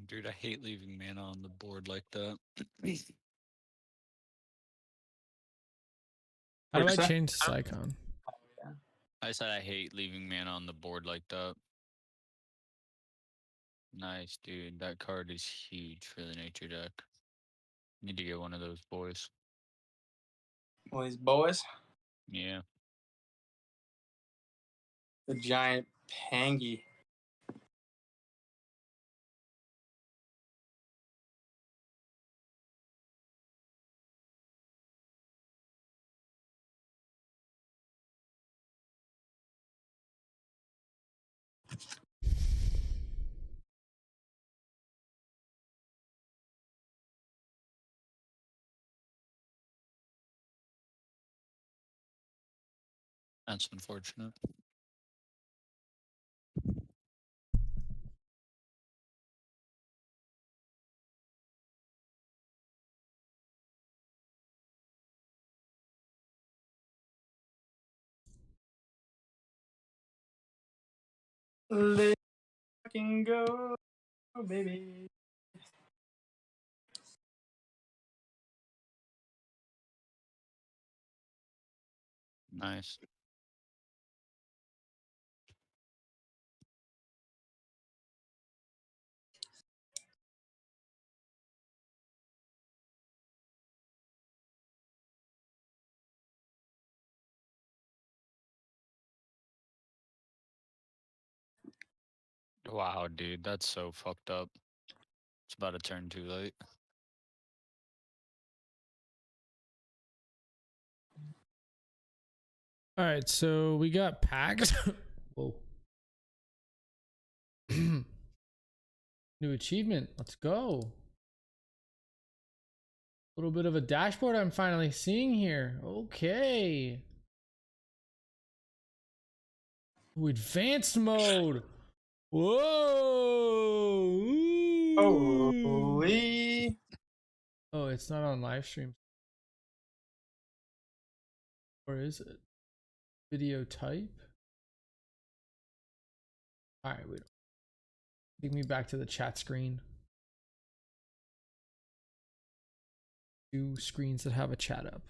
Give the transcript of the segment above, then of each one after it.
dude, I hate leaving mana on the board like that. How do I What'd you say? change this icon? Yeah. I said I hate leaving mana on the board like that. Nice, dude. That card is huge for the nature deck. Need to get one of those boys. Well, these boys, Yeah. the giant pangy. That's unfortunate. Let fucking go, baby. Nice. Wow, dude, that's so fucked up. It's about to turn too late. All right, so we got packs. Whoa. New achievement. Let's go. A little bit of a dashboard I'm finally seeing here. Okay. Ooh, advanced mode. Whoa. Holy. Oh, it's not on live stream. Or is it? Video type? All right, wait. Take me back to the chat screen. Two screens that have a chat up.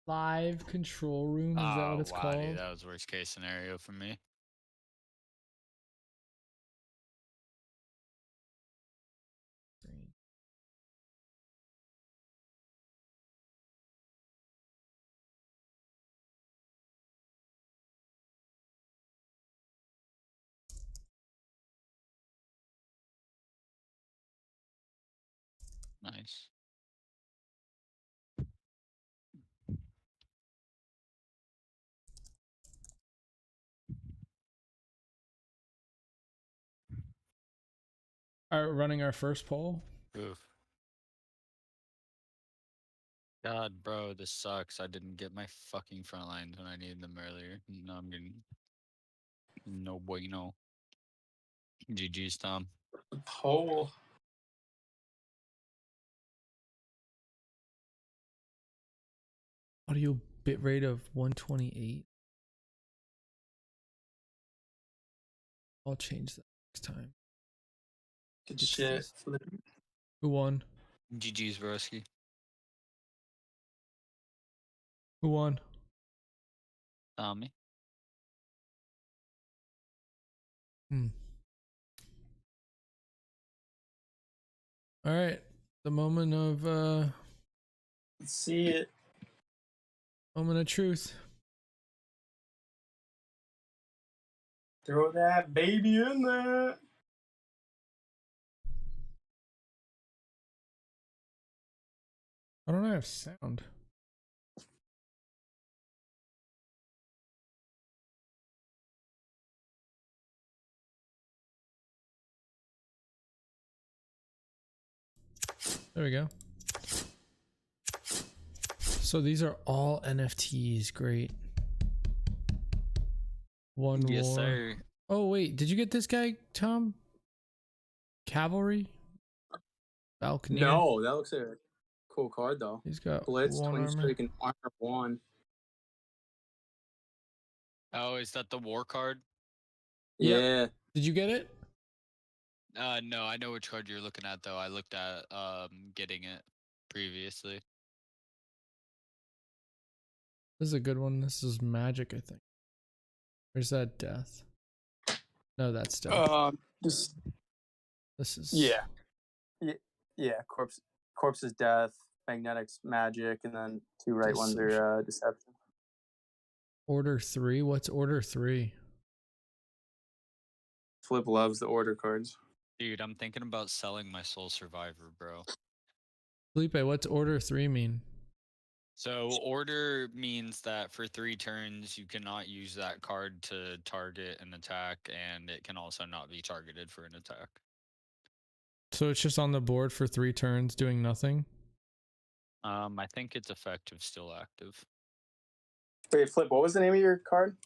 Live control room, is that what Oh, it's wow, dude, called? that was worst case scenario for me. Nice. All right, running our first poll. Oof. God, bro, this sucks. I didn't get my fucking front lines when I needed them earlier. No, I'm getting no bueno. GG's, Tom. Pole. Audio bitrate of 128. I'll change that next time. Good It's shit. Who won? GG's, broski. Who won? Tommy. Hmm. All right. The moment of Let's see it. moment of truth. Throw that baby in there. I don't have sound. There we go. So these are all NFTs. Great. One Yes, war. sir. Oh wait, did you get this guy, Tom? Cavalry? Balcony. No, that looks like a cool card though. He's got Blitz, one twin armor. streak, and armor 1. Oh, is that the war card? Yep. Yeah. Did you get it? No, I know which card you're looking at though. I looked at getting it previously. This is a good one. This is magic, I think. Where's that death? No, that's death. Just This is yeah. Corpse is death. Magnetics magic, and then 2 right ones are deception. Order 3. What's order 3? Flip loves the order cards. Dude, I'm thinking about selling my Soul Survivor, bro. Felipe, what's order 3 mean? So order means that for 3 turns you cannot use that card to target an attack, and it can also not be targeted for an attack. So it's just on the board for 3 turns doing nothing? I think its effective still active. Wait, Flip, what was the name of your card?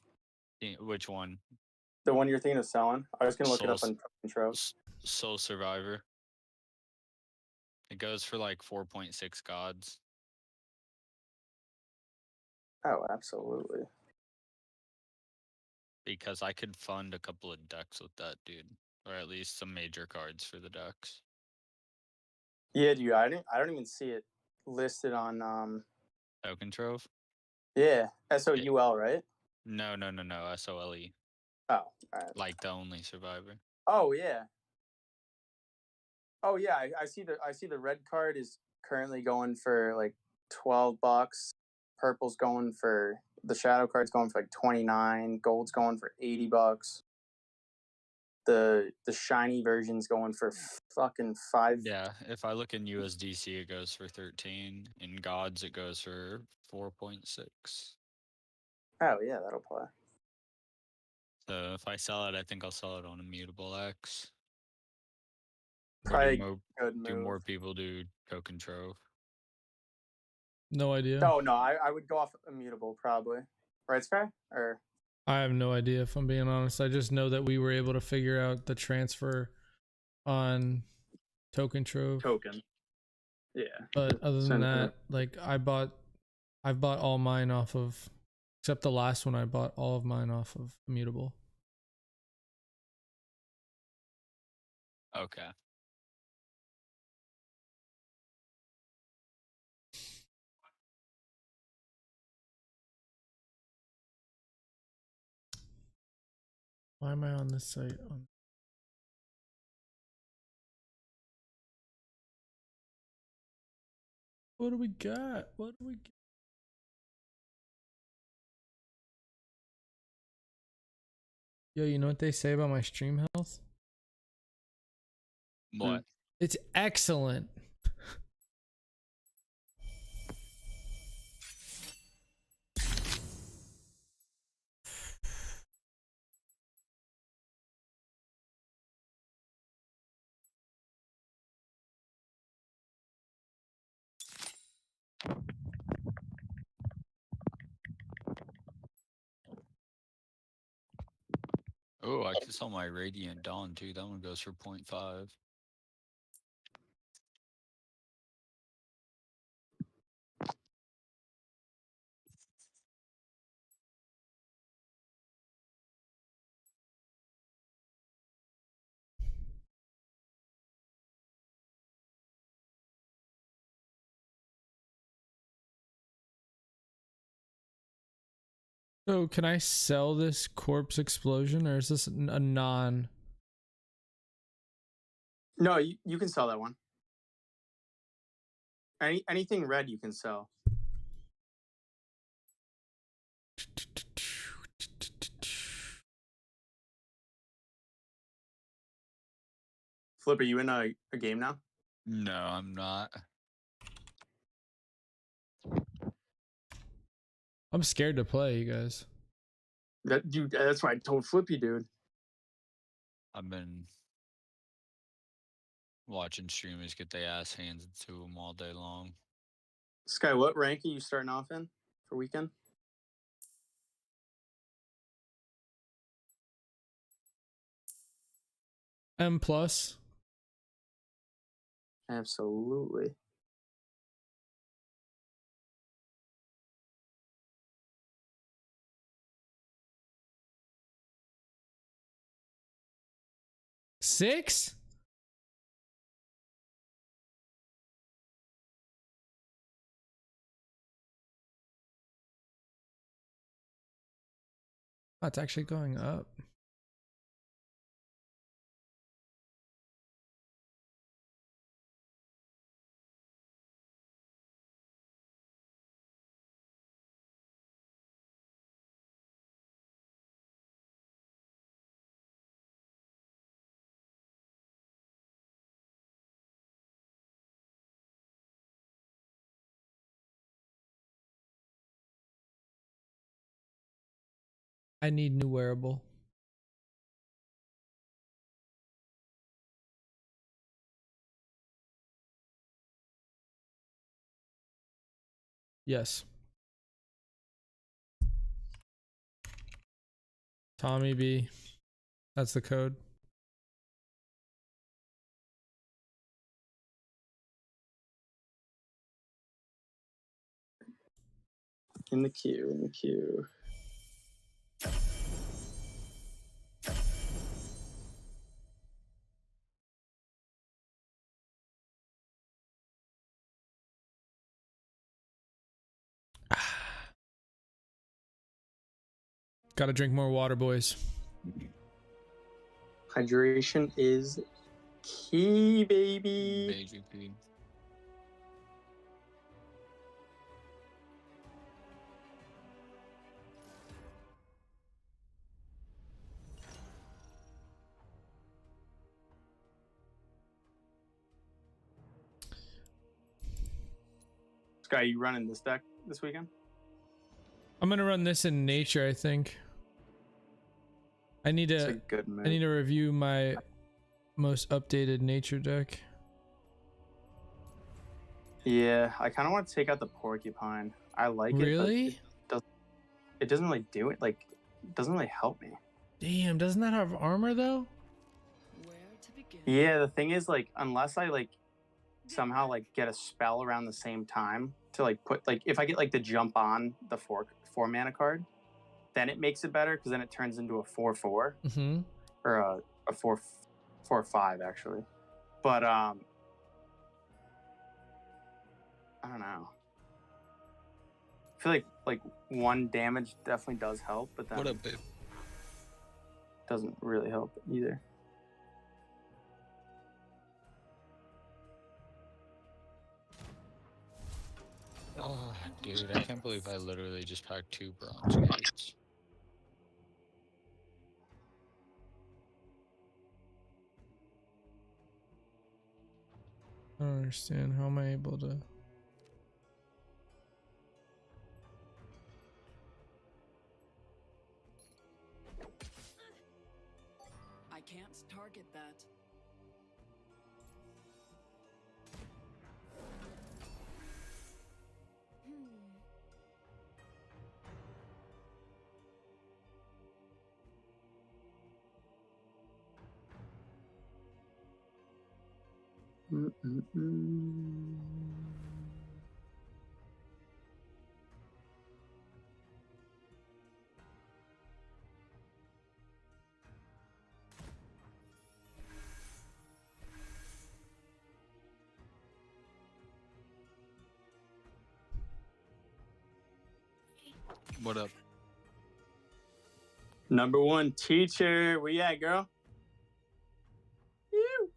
Which one? The one you're thinking of selling? I was gonna look it up on Token Soul Survivor. It goes for like 4.6 gods. Oh, absolutely. Because I could fund a couple of decks with that, dude. Or at least some major cards for the decks. Yeah, dude. I don't even see it listed on Token Trove? Yeah, SOUL, right? No, SOLE. Oh, all right. Like the only survivor. Oh yeah. Oh yeah, I see the red card is currently going for like $12. Purple's going for the shadow card's going for like 29. Gold's going for $80. The shiny version's going for fucking 5. Yeah, if I look in USDC, it goes for 13. In gods, it goes for 4.6. Oh yeah, that'll play. So if I sell it, I think I'll sell it on Immutable X. Probably good move. Do more people do Token Trove? No idea. Oh no, I would go off Immutable probably. Right, Sky? Or I have no idea if I'm being honest. I just know that we were able to figure out the transfer on Token Trove. Token. Yeah. But other than that, like I've bought all mine off of, except the last one, I bought all of mine off of Immutable. Okay. Why am I on this site? What do we got? What do we got? Yo, you know what they say about my stream health? What? It's excellent. Oh, I can sell my Radiant Dawn too. That one goes for 0.5. So can I sell this corpse explosion, or is this a non? No, you can sell that one. Anything red you can sell. Flip, are you in a game now? No, I'm not. I'm scared to play, you guys. That's why I told Flippy, dude. I've been watching streamers get their ass hands into them all day long. Sky, what rank are you starting off in for weekend? M plus. Absolutely. Six? Oh, it's actually going up. I need new wearable. Yes. Tommy B. That's the code. In the queue, in the queue. Gotta drink more water, boys. Hydration is key, baby. Major key. Sky, you running this deck this weekend? I'm gonna run this in nature, I think. I need It's a to good move. I need to review my most updated nature deck. Yeah, I kind of want to take out the porcupine. I like Really? it, but it doesn't really do it. Like, it doesn't really help me. Damn, doesn't that have armor though? Where to begin? Yeah, the thing is, like, unless I like somehow like get a spell around the same time to like put like if I get like the jump on the four mana card, then it makes it better because then it turns into a 4/4 Mm-hmm. or a 4/5 actually. But I don't know. I feel like one damage definitely does help, but then What up, babe? doesn't really help either. Oh, dude, I can't believe I literally just packed 2 bronze gates. I don't understand. How am I able to? I can't target that. What up? Number one teacher, where you at, girl? Ew.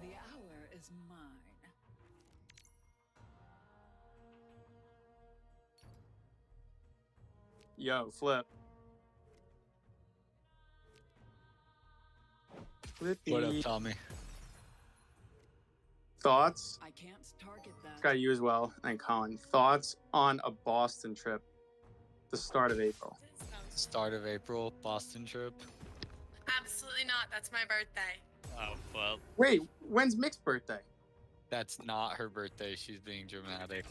The hour is mine. Yo, flip. Flippy. What up, Tommy? Thoughts? I can't target that. Got you as well, and Colin. Thoughts on a Boston trip, the start of April? Start of April, Boston trip. Absolutely not. That's my birthday. Oh, well, Wait, when's Mick's birthday? that's not her birthday. She's being dramatic.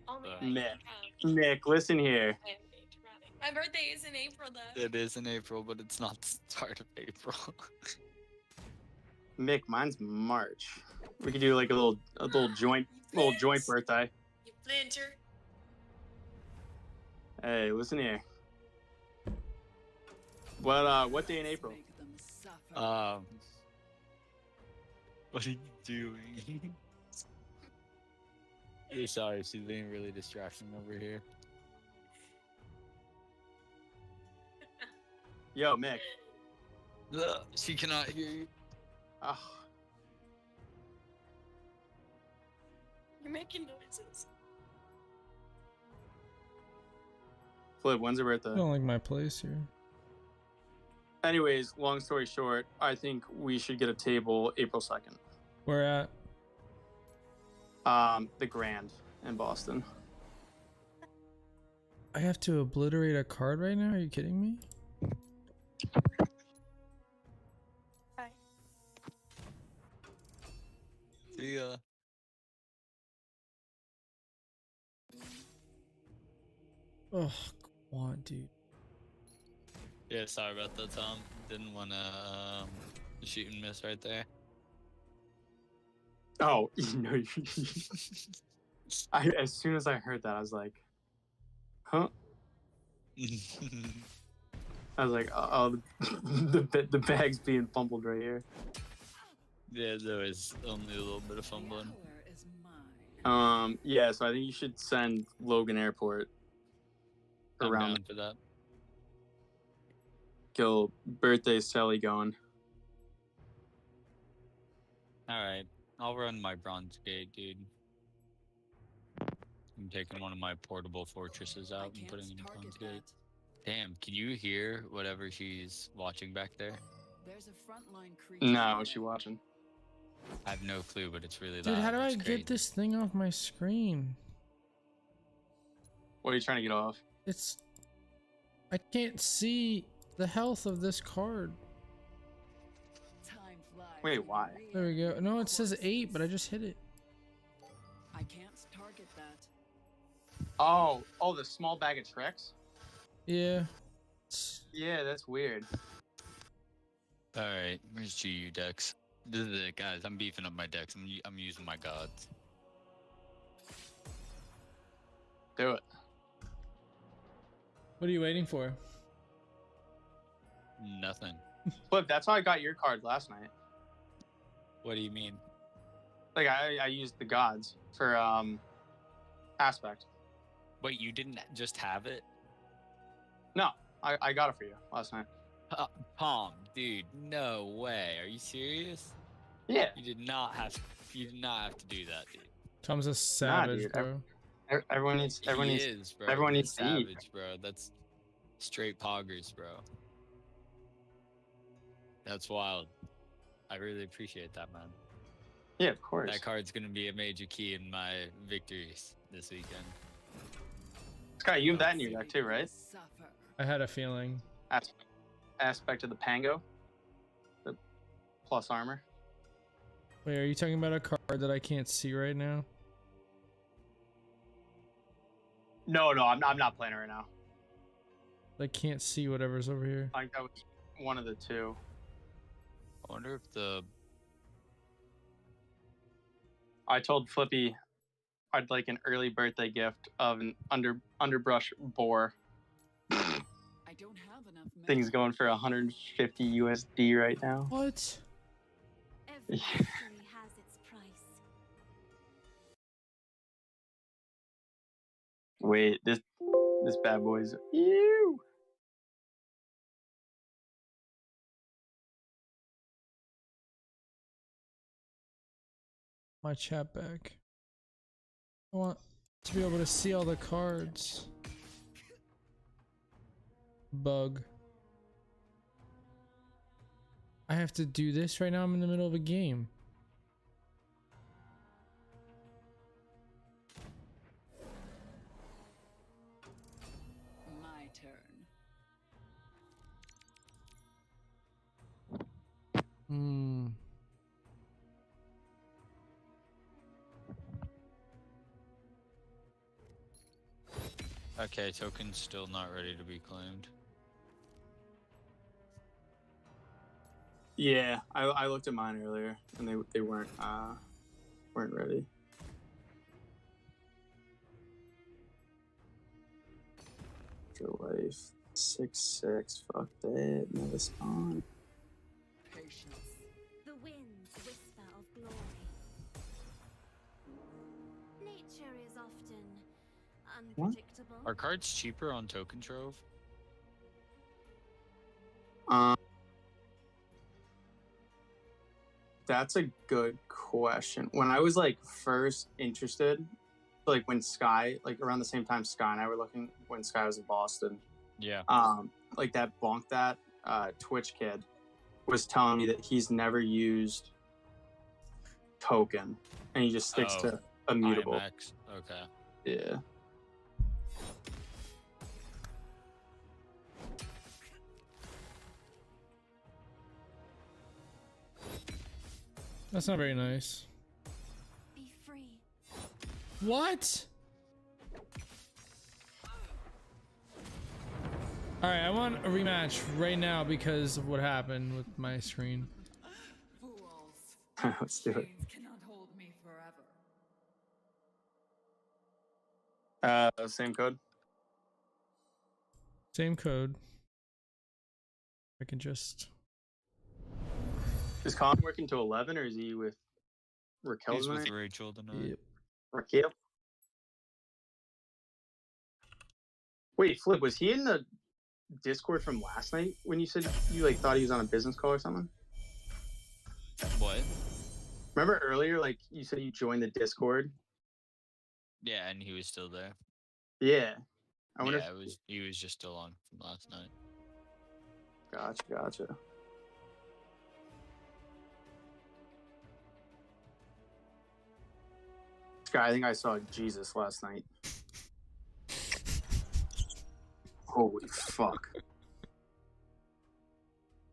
Only Uh, I Nick. can Nick, listen here. I am being dramatic. My birthday is in April, though. It is in April, but it's not the start of April. Mick, mine's March. We could do like a little joint You joint flinch. birthday. You flincher. Hey, listen here. What day in Let's April? make them suffer. What are you doing? You're sorry, she's being really distracting over here. Yo, Mick. Ugh, she cannot hear you. Oh, You're making noises. Flip, when's her I birthday? don't like my place here. Anyways, long story short, I think we should get a table April 2nd. Where at? The Grand in Boston. I have to obliterate a card right now? Are you kidding me? Hi. See ya. Oh, come on, dude. Yeah, sorry about that, Tom. Didn't want to shoot and miss right there. Oh, no. As soon as I heard that, I was like, huh? I was like, oh, the bag's being fumbled right here. Yeah, there was only a little bit of The fumbling. hour is mine. Yeah, so I think you should send Logan Airport I'm around. down for that. Get a little birthday Sally going. Alright, I'll run my bronze gate, dude. I'm taking one of my portable fortresses I out and can't putting it in target bronze gate. that. Damn, can you hear whatever she's watching back there? There's a frontline creature. No, in what's she there. watching? I have no clue, but it's really loud. Dude, how do I It's get crazy. this thing off my screen? What are you trying to get off? It's... I can't see the health of this card. Time flies Wait, when why? you're There we go. real. No, it says 8, but I just hit it. I can't target that. Oh, the small bag of tricks? Yeah. It's- Yeah, that's weird. Alright, where's GU decks? This is it, guys. I'm beefing up my decks. I'm using my gods. Do it. What are you waiting for? Nothing. Flip, that's how I got your card last night. What do you mean? Like, I used the gods for, Aspect. Wait, you didn't just have it? No, I got it for you last night. Tom, dude, no way. Are you serious? Yeah. You did not have to do that, dude. Tom's a savage, dude, bro. Everyone needs, He everyone needs, is, bro. everyone He's needs to eat. savage, bro. That's straight poggers, bro. That's wild. I really appreciate that, man. Yeah, of course. That card's gonna be a major key in my victories this weekend. Scott, you have that in your deck too, right? Suffer. I had a feeling. Aspect of the Pango. The plus armor. Wait, are you talking about a card that I can't see right now? No, I'm not playing it right now. I can't see whatever's over here. I think that was one of the two. I wonder if the I told Flippy I'd like an early birthday gift of an underbrush boar. I don't have enough Thing's going for 150 USD right now. What? Every victory has its price. Wait, this bad boy's ew. My chat back. I want to be able to see all the cards. Bug. I have to do this right now. I'm in the middle of a game. My turn. Okay, token's still not ready to be claimed. Yeah, I looked at mine earlier, and they weren't ready. Go life 6/6. Fuck that. Never spawn. Patience. The winds whisper of glory. Nature is often unpredictable. Are cards cheaper on Token Trove? That's a good question. When I was like first interested, like when Sky, like around the same time Sky and I were looking, when Sky was in Boston, Yeah. like that Twitch kid was telling me that he's never used token and he just sticks to immutable. IMX. Okay. Yeah. That's not very nice. Be free. What? Alright, I want a rematch right now because of what happened with my screen. Fools. Let's do it. Chains cannot hold me forever. Same code. Same code. I can just... Is Colin working till 11 or is he with Raquel He's with tonight? Rachel tonight. Yep. Raquel? Wait, Flip, was he in the Discord from last night when you said you like thought he was on a business call or something? What? Remember earlier, like you said you joined the Discord? Yeah, and he was still there. Yeah. I wonder Yeah, he was just still on from last night. Gotcha. Sky, I think I saw Jesus last night. Holy fuck.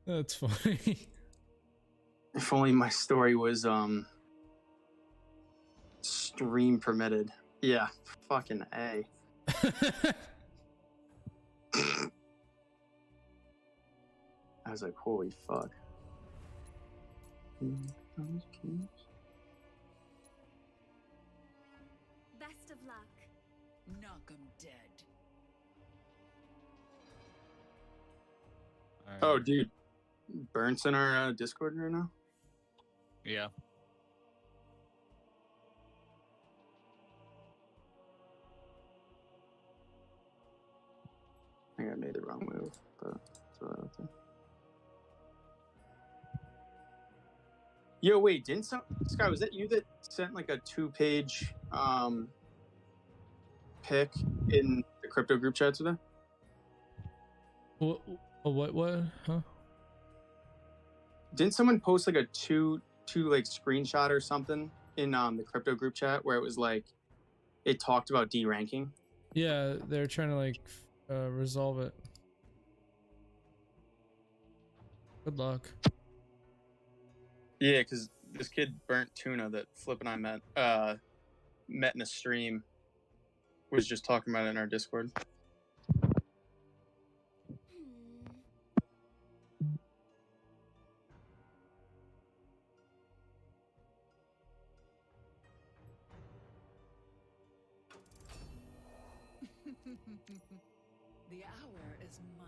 That's funny. If only my story was stream permitted. Yeah, fucking A. I was like, holy fuck. Best of luck. Knock 'em dead. All right. Oh, dude. Burnt's in our Discord right now? Yeah. I think I made the wrong move, but throw that out there. Yo, wait, didn't Sky, was that you that sent like a 2-page pic in the crypto group chat today? What? Huh? Didn't someone post like a two like screenshot or something in the crypto group chat where it was like it talked about de-ranking? Yeah, they're trying to like resolve it. Good luck. Yeah, because this kid Burnt Tuna that Flip and I met in a stream was just talking about it in our Discord. The hour is mine.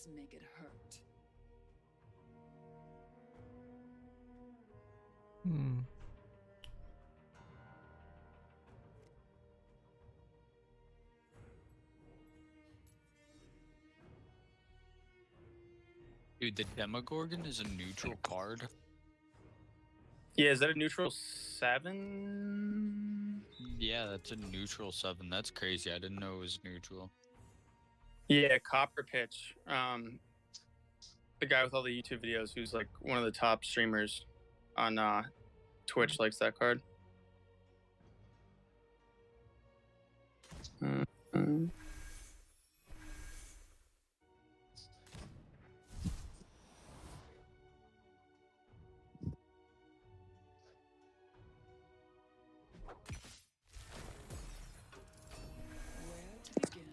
Let's make it hurt. Hmm. Dude, the Demogorgon is a neutral card. Yeah, is that a neutral 7? Yeah, that's a neutral 7. That's crazy. I didn't know it was neutral. Yeah, Copper Pitch. The guy with all the YouTube videos who's like one of the top streamers on Twitch likes that card. Mm. Where to begin?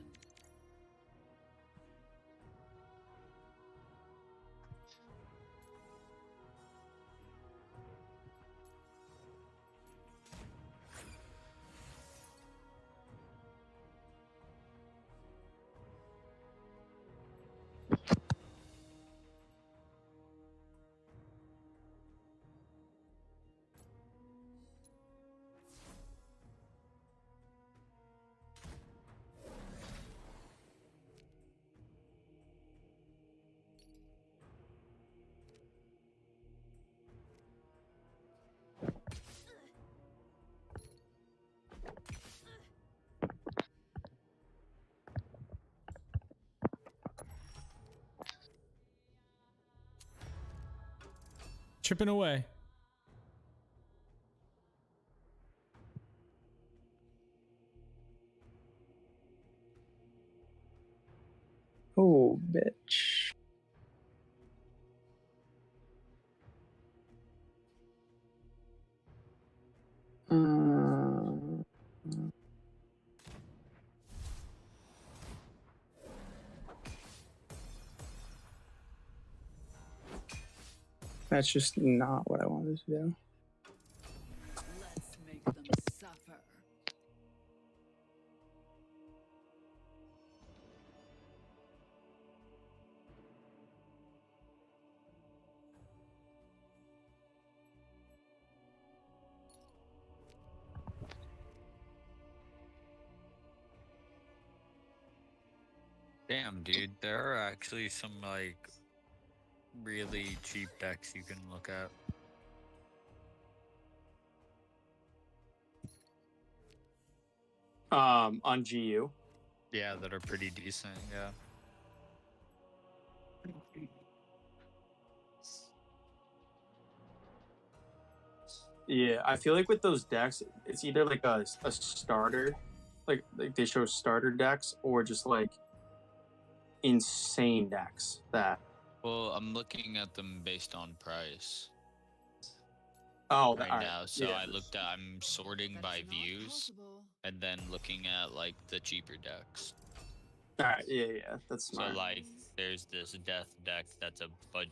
Chipping away. Oh, bitch. That's just not what I wanted to do. Let's make them suffer. Damn, dude. There are actually some, like, really cheap decks you can look at. On GU. Yeah, that are pretty decent, yeah. Yeah, I feel like with those decks, it's either like a starter, like they show starter decks, or just like insane decks that. Well, I'm looking at them based on price Oh, right all right. now. So Yeah. I'm sorting That's by not views possible. and then looking at, like, the cheaper decks. All right. Yeah. That's So, smart. like, there's this death deck that's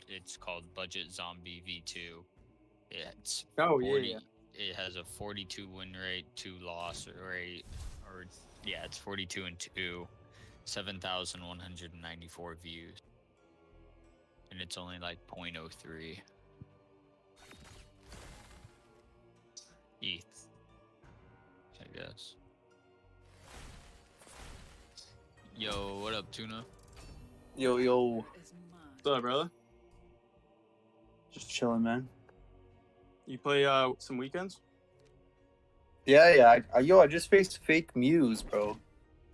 it's called Budget Zombie V2. It's Oh 40, yeah. It has a 42 win rate, 2 loss rate, or yeah, it's 42 and 2, 7,194 views, and it's only like 0.03 ETH, I guess. Yo, what up, Tuna? Yo, Is mine. What's up, brother? just chilling, man. You play some weekends? Yeah. I just faced fake Muse, bro.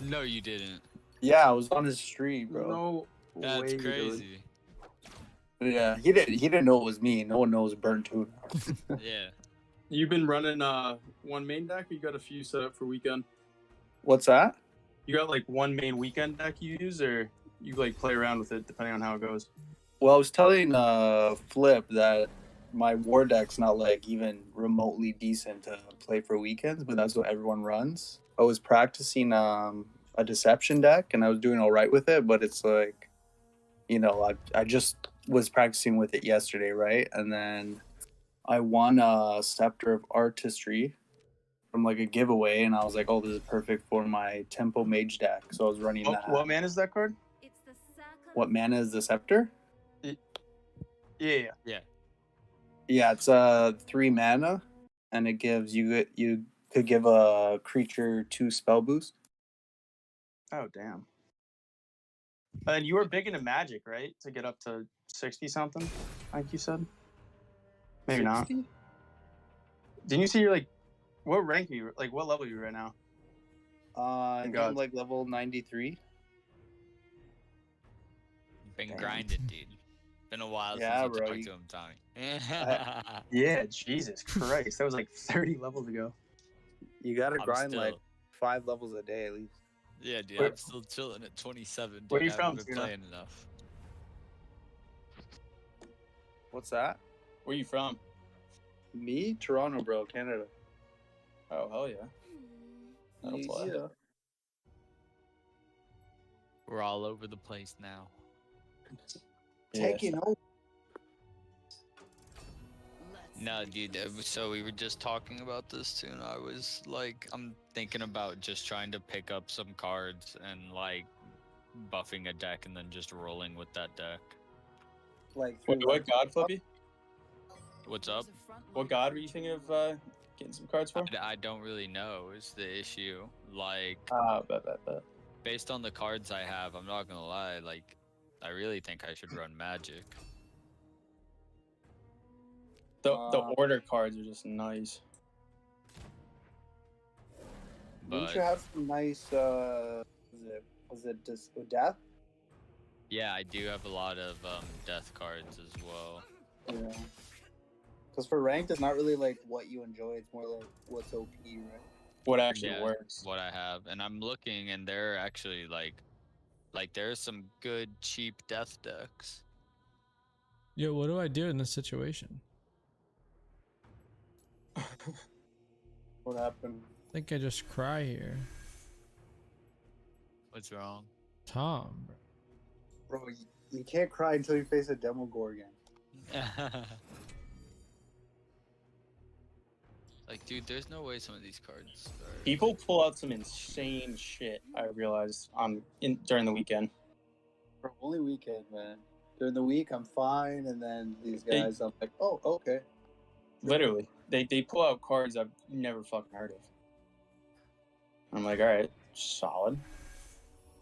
No, you didn't. Yeah, I was on his stream, bro. No That's way, dude. crazy. Yeah, he didn't know it was me. No one knows Burnt Tuna. Yeah. You've been running one main deck, or you got a few set up for weekend? What's that? You got like one main weekend deck you use, or you like play around with it depending on how it goes? Well, I was telling Flip that my war deck's not like even remotely decent to play for weekends, but that's what everyone runs. I was practicing a deception deck, and I was doing all right with it, but it's like, I just was practicing with it yesterday, right? And then I won a Scepter of Artistry from like a giveaway, and I was like, oh, this is perfect for my Tempo Mage deck. So I was running that. What man is that card? It's the circle what mana is the scepter? Yeah. Yeah, it's 3 mana, and it gives you could give a creature 2 spell boost. Oh damn. And you were big into Magic, right? To get up to 60 something, like you said. Maybe not. 60? Didn't you see you're like, what rank are you? Like, what level are you right now? I think I'm like level 93. Been Damn. grinding, dude. Been a while Yeah, since you bro, talked you- to him, Tommy. Yeah, Jesus Christ, that was like 30 levels ago. You gotta I'm grind still- like 5 levels a day at least. Yeah, dude, Where- I'm still chilling at 27. Dude. Where you I haven't from, been Tuna? playing enough. What's that? Where you from? Me? Toronto, bro, Canada. Oh hell yeah. That'll fly. Yeah. We're all over the place now. Taking over. Let's No, make dude. them So we were just talking about this too, and I was like, I'm thinking about just trying to pick up some cards and like buffing a deck, and then just rolling with that deck. Like What god, Flippy? What's up? There's a front What line. god were you thinking of getting some cards for? I don't really know. Is the issue like Bet. based on the cards I have? I'm not gonna lie. Like, I really think I should run Magic. The order cards are just nice. But Didn't you have some nice was it death? yeah, I do have a lot of death cards as well. Yeah. Because for ranked, it's not really like what you enjoy. It's more like what's OP, right? What actually Yeah, works. what I have, and I'm looking, and they're actually like there's some good cheap death decks. Yo, what do I do in this situation? What happened? I think I just cry here. What's wrong? Tom, bro. Bro, you can't cry until you face a Demogorgon. Like, dude, there's no way some of these cards are... People pull out some insane shit. I realized during the weekend. For only weekend, man. During the week, I'm fine, and then these Hey. guys, I'm like, oh, okay. Literally, they pull out cards I've never fucking heard of. I'm like, all right, solid.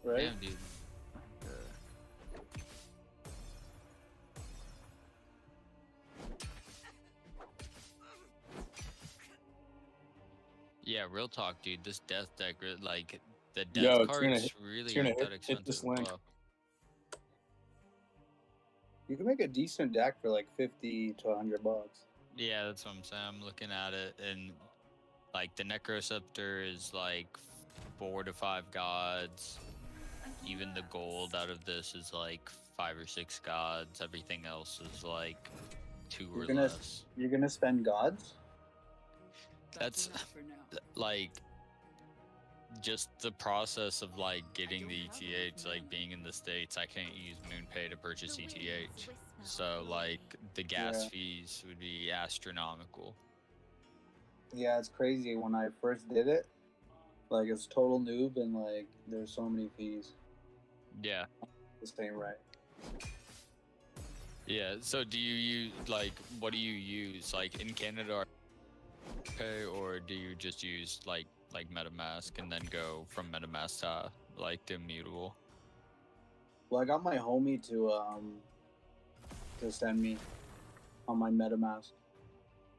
Right? Damn, dude. Yeah, real talk, dude. This death deck, like, the death Yo, cards really Tuna, aren't that hit expensive. this link. Wow. You can make a decent deck for like 50 to 100 bucks. Yeah, that's what I'm saying. I'm looking at it, and like the Necroscepter is like 4 to 5 gods. Even the gold out of this is like 5 or 6 gods. Everything else is like 2 or less. You're gonna spend gods? That's enough for now. like just the process of like getting the ETH, like being in the States. I can't use MoonPay to purchase ETH. So like the gas Yeah. fees would be astronomical. Yeah, it's crazy. When I first did it, like it's total noob, and like there's so many fees. Yeah. This ain't right. Yeah, so do you use, like, what do you use? Like, in Canada, okay, or do you just use, like MetaMask and then go from MetaMask to, like, the Immutable? Well, I got my homie to send me on my MetaMask,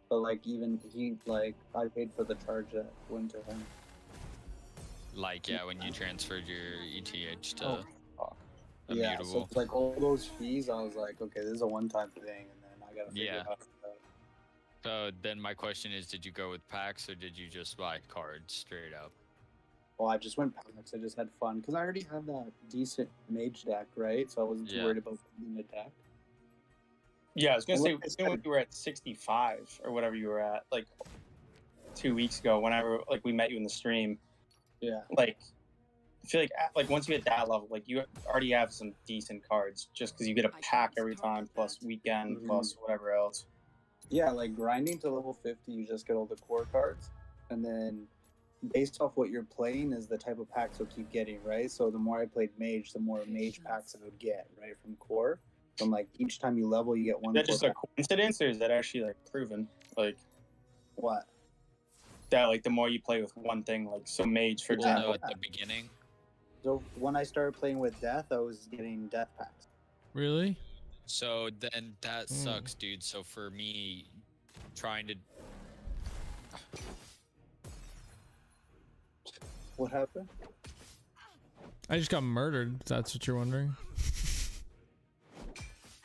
but like even he I paid for the charge that went to him. Like, yeah, when you transferred your ETH to Oh, fuck. Yeah, so Immutable. it's like all those fees, I was like, okay, this is a one-time thing, and then I gotta figure Yeah. it out. So then my question is, did you go with packs, or did you just buy cards straight up? Well, I just went packs. I just had fun because I already had that decent mage deck, right? So I wasn't too Yeah. worried about building a deck. Yeah, I was gonna And say, like I even when said- you were at 65 or whatever you were at, like 2 weeks ago, whenever like we met you in the stream, Yeah. like I feel like once you hit that level, like you already have some decent cards just because you get a pack every time plus weekend Mhm. plus whatever else. Yeah, like grinding to level 50, you just get all the core cards, and then based off what you're playing is the type of packs you'll keep getting, right? So the more I played mage, the more mage packs I would get, right, from core. From like each time you level, you get one. Is that core just a pack. coincidence, or is that actually like proven? Like What? that, like the more you play with one thing, like so mage, for Well, example. no, at the beginning. So when I started playing with death, I was getting death packs. Really? So then that sucks, dude. So for me, trying to What happened? I just got murdered. If that's what you're wondering.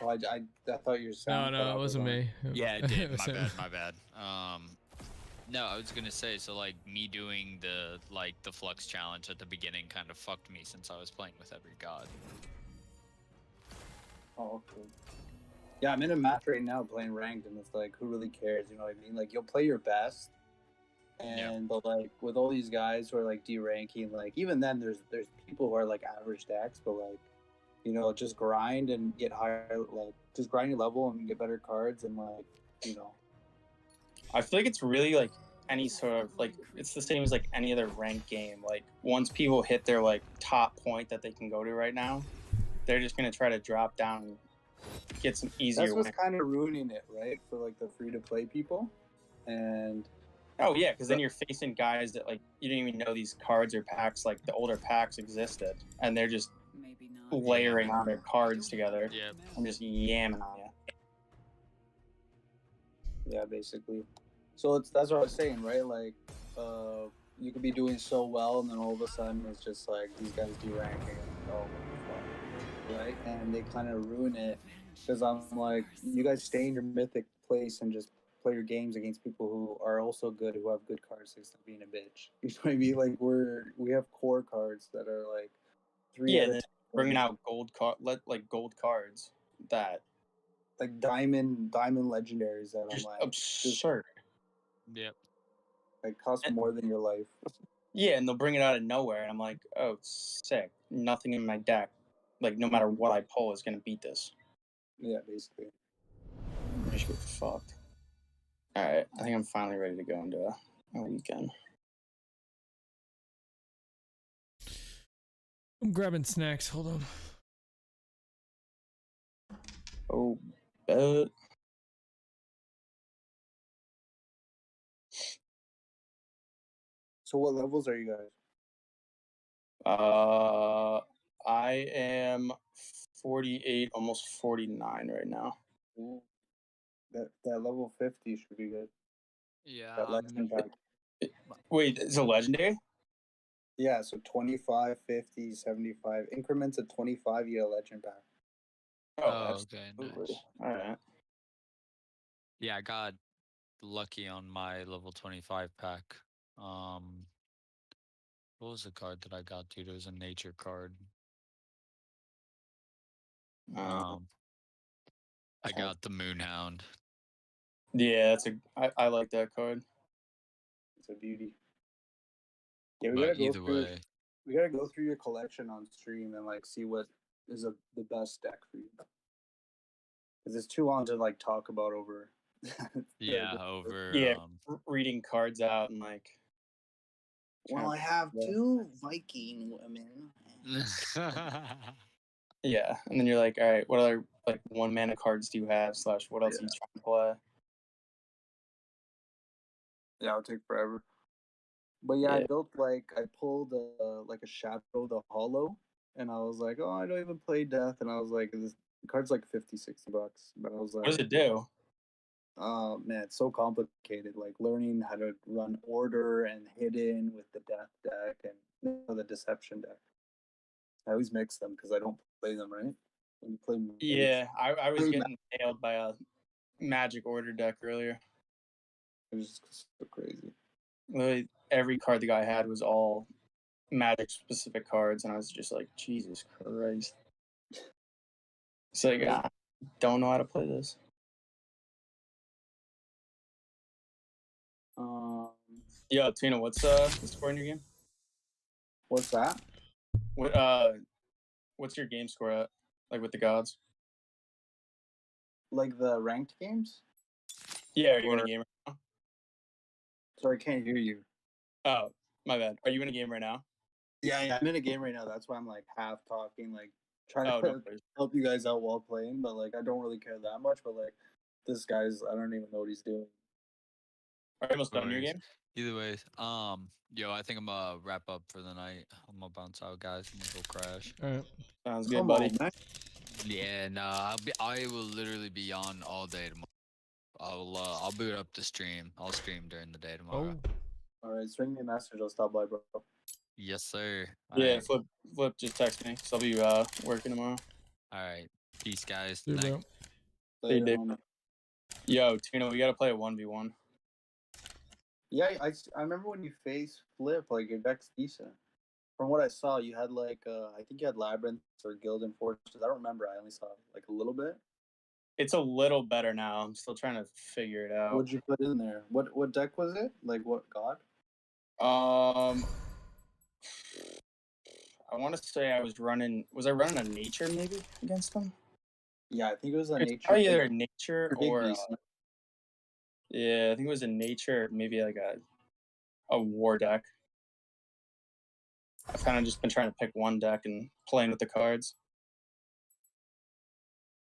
Oh, I thought you were saying. No, it wasn't me. Yeah, it did. was My him. bad, my bad. No, I was gonna say, so like me doing the flux challenge at the beginning kind of fucked me since I was playing with every god. Oh, okay. Yeah, I'm in a match right now playing ranked, and it's like, who really cares? You know what I mean? Like, you'll play your best, and but like with all these guys who are like deranking, like even then, there's people who are like average decks, but like, you know, just grind and get higher, like just grind your level and get better cards, and like, you know. I feel like it's really like any sort of like it's the same as like any other ranked game. Like once people hit their like top point that they can go to right now, they're just gonna try to drop down and get some easier That's what's wins. kind of ruining it, right? For like the free to play people, and Oh yeah, because then you're facing guys that like you didn't even know these cards or packs, like the older packs existed, and they're just Maybe not. layering on their cards together Yep. and just yamming on you. yeah, basically. So that's what I was saying, right? Like, you could be doing so well, and then all of a sudden it's just like these guys deranking. Oh, what the fuck, right? And they kind of ruin it because I'm like, you guys stay in your mythic place and just play your games against people who are also good, who have good cards. Instead of being a bitch, you know what I mean? Like we have core cards that are like three Yeah, out of then 10, bringing out gold cards that like diamond legendaries that I'm just like absurd. Yep. like cost more than your life. Yeah, and they'll bring it out of nowhere, and I'm like, oh, sick. Nothing in my deck, like no matter what I pull, is gonna beat this. Yeah, basically. I just get fucked. All right, I think I'm finally ready to go into a weekend. I'm grabbing snacks. Hold on. Oh, bet. So what levels are you guys? I am 48, almost 49 right now. Ooh. That level 50 should be good. Yeah. That legend pack. Wait, is it legendary? Yeah, so 25, 50, 75. Increments of 25, you get a legend pack. Oh, okay, absolutely. nice. All right. Yeah, I got lucky on my level 25 pack. What was the card that I got, dude? It was a nature card. I got the Moonhound. Yeah, I like that card. It's a beauty. Yeah, But either way, we gotta go through your collection on stream and like see what is the best deck for you. Because it's too long to like talk about over. yeah, over. Yeah, reading cards out and like. Well, I have two Viking women. Yeah, and then you're like, all right, what other like 1 mana cards do you have? / what else are you trying to play? Yeah, it'll take forever. But yeah, I pulled like a Shadow the Hollow, and I was like, oh, I don't even play Death, and I was like, this card's like $50-$60, but I was like, What does it do? Man, it's so complicated. Like learning how to run Order and Hidden with the Death deck and the Deception deck. I always mix them because I don't play them, right? When you play, Yeah, I was getting nailed by a Magic Order deck earlier. It was just so crazy. Literally, every card the guy had was all Magic specific cards, and I was just like, Jesus Christ. It's like, I don't know how to play this. Yo, Tina, what's the score in your game? What's that? What's your game score at? Like with the gods? Like the ranked games? Yeah, are you in a game right now? Sorry, I can't hear you. Oh, My bad. Are you in a game right now? Yeah, I'm in a game right now. That's why I'm like half talking, like trying Oh, to no worries. help you guys out while playing. But like, I don't really care that much. But like, this guy's, I don't even know what he's doing. Are you almost No done your worries. game? Either way, yo, I think I'm gonna wrap up for the night. I'm gonna bounce out, guys. I'm gonna go crash. All right. Sounds good, Come buddy. on, man. Yeah, nah, I will literally be on all day tomorrow. I'll boot up the stream. I'll stream during the day tomorrow. Oh. All right, swing me a message. I'll stop by, bro. Yes, sir. Yeah, Alright. Flip, just text me. So I'll be working tomorrow. Alright. Peace, guys. See you, Night. bro. Later, dude. homie. Yo, Tino, we gotta play a 1v1. Yeah, I remember when you face Flip, like your deck's decent. From what I saw, you had like I think you had Labyrinth or Gildan Fortress. I don't remember. I only saw like a little bit. It's a little better now. I'm still trying to figure it out. What'd you put in there? What deck was it? Like what god? I want to say I was running. Was I running a nature maybe against them? Yeah, I think it was a It's nature. probably either a nature big or beast. yeah, I think it was a nature, maybe like a war deck. I've kind of just been trying to pick one deck and playing with the cards.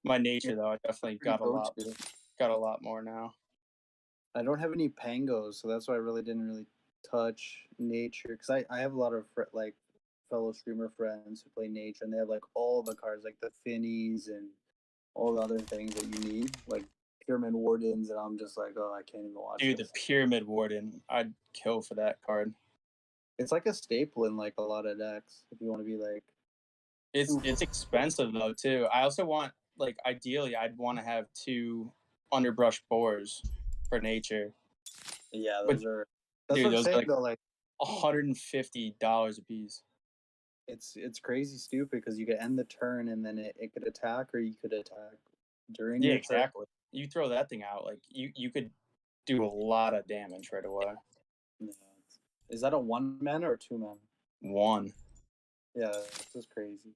My nature though, I definitely got a lot more now. I don't have any Pangos, so that's why I really didn't really touch nature because I have a lot of like fellow streamer friends who play nature and they have like all the cards like the Finnies and all the other things that you need like Pyramid Wardens, and I'm just like, oh, I can't even watch Dude, this. the Pyramid Warden, I'd kill for that card. It's like a staple in like a lot of decks if you want to be like. It's expensive though too. I also want, like, ideally I'd want to have 2 underbrush boars for nature. Yeah, But, those are. That's dude, what I'm those are saying like though. Like $150 a piece. it's crazy stupid because you could end the turn and then it could attack or you could attack during Yeah, your turn. exactly. You throw that thing out, like you could do a lot of damage right away. Yeah. Is that a 1 mana or 2 mana? 1. Yeah, that's just crazy.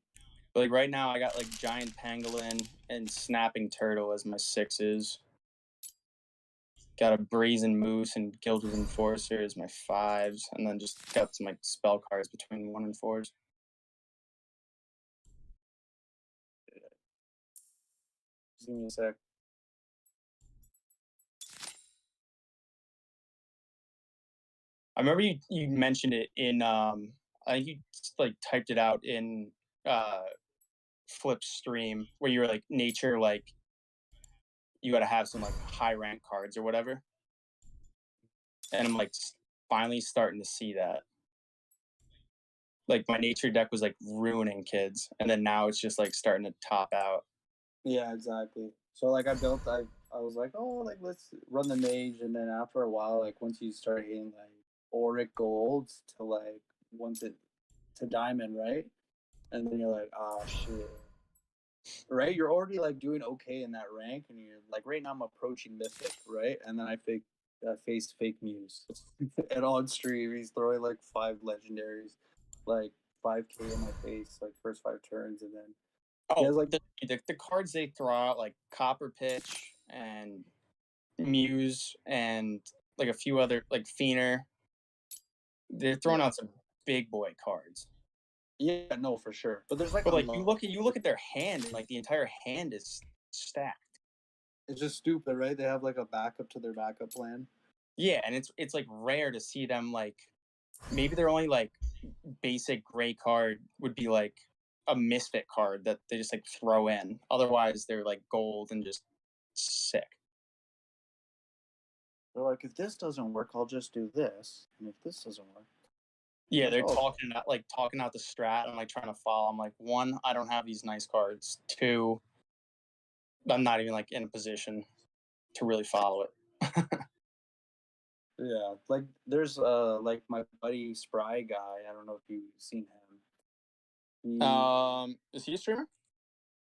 But like right now I got like Giant Pangolin and Snapping Turtle as my 6s. Got a Brazen Moose and Gilded Enforcer as my 5s, and then just got some like spell cards between 1 and 4s. Just give me a sec. I remember you mentioned it in I think you like typed it out in Flip's stream where you were like nature, like you got to have some like high rank cards or whatever, and I'm like finally starting to see that. Like my nature deck was like ruining kids, and then now it's just like starting to top out. Yeah, exactly. So like I was like, oh, like let's run the mage, and then after a while, like once you start hitting like auric golds to like once it to diamond, right? And then you're like, oh shit. Right? You're already like doing okay in that rank, and you're like right now I'm approaching mythic, right? And then I faced fake muse. And on stream he's throwing like 5 legendaries, like 5k in my face, like first 5 turns, and then Oh, has, like the cards they throw out, like Copper Pitch and Muse and like a few other, like Feener. They're throwing out some big boy cards. yeah, no, for sure. But there's like But like you look at their hand, and like the entire hand is stacked. it's just stupid, right? They have like a backup to their backup plan. Yeah, and it's like rare to see them like maybe they're only like basic gray card would be like a misfit card that they just like throw in. Otherwise, they're like gold and just sick. They're like, if this doesn't work, I'll just do this, and if this doesn't work, Yeah, they're Oh. talking out the strat. I'm like trying to follow. I'm like, 1, I don't have these nice cards. 2, I'm not even like in a position to really follow it. yeah, like there's like my buddy Spry guy. I don't know if you've seen him. Is he a streamer?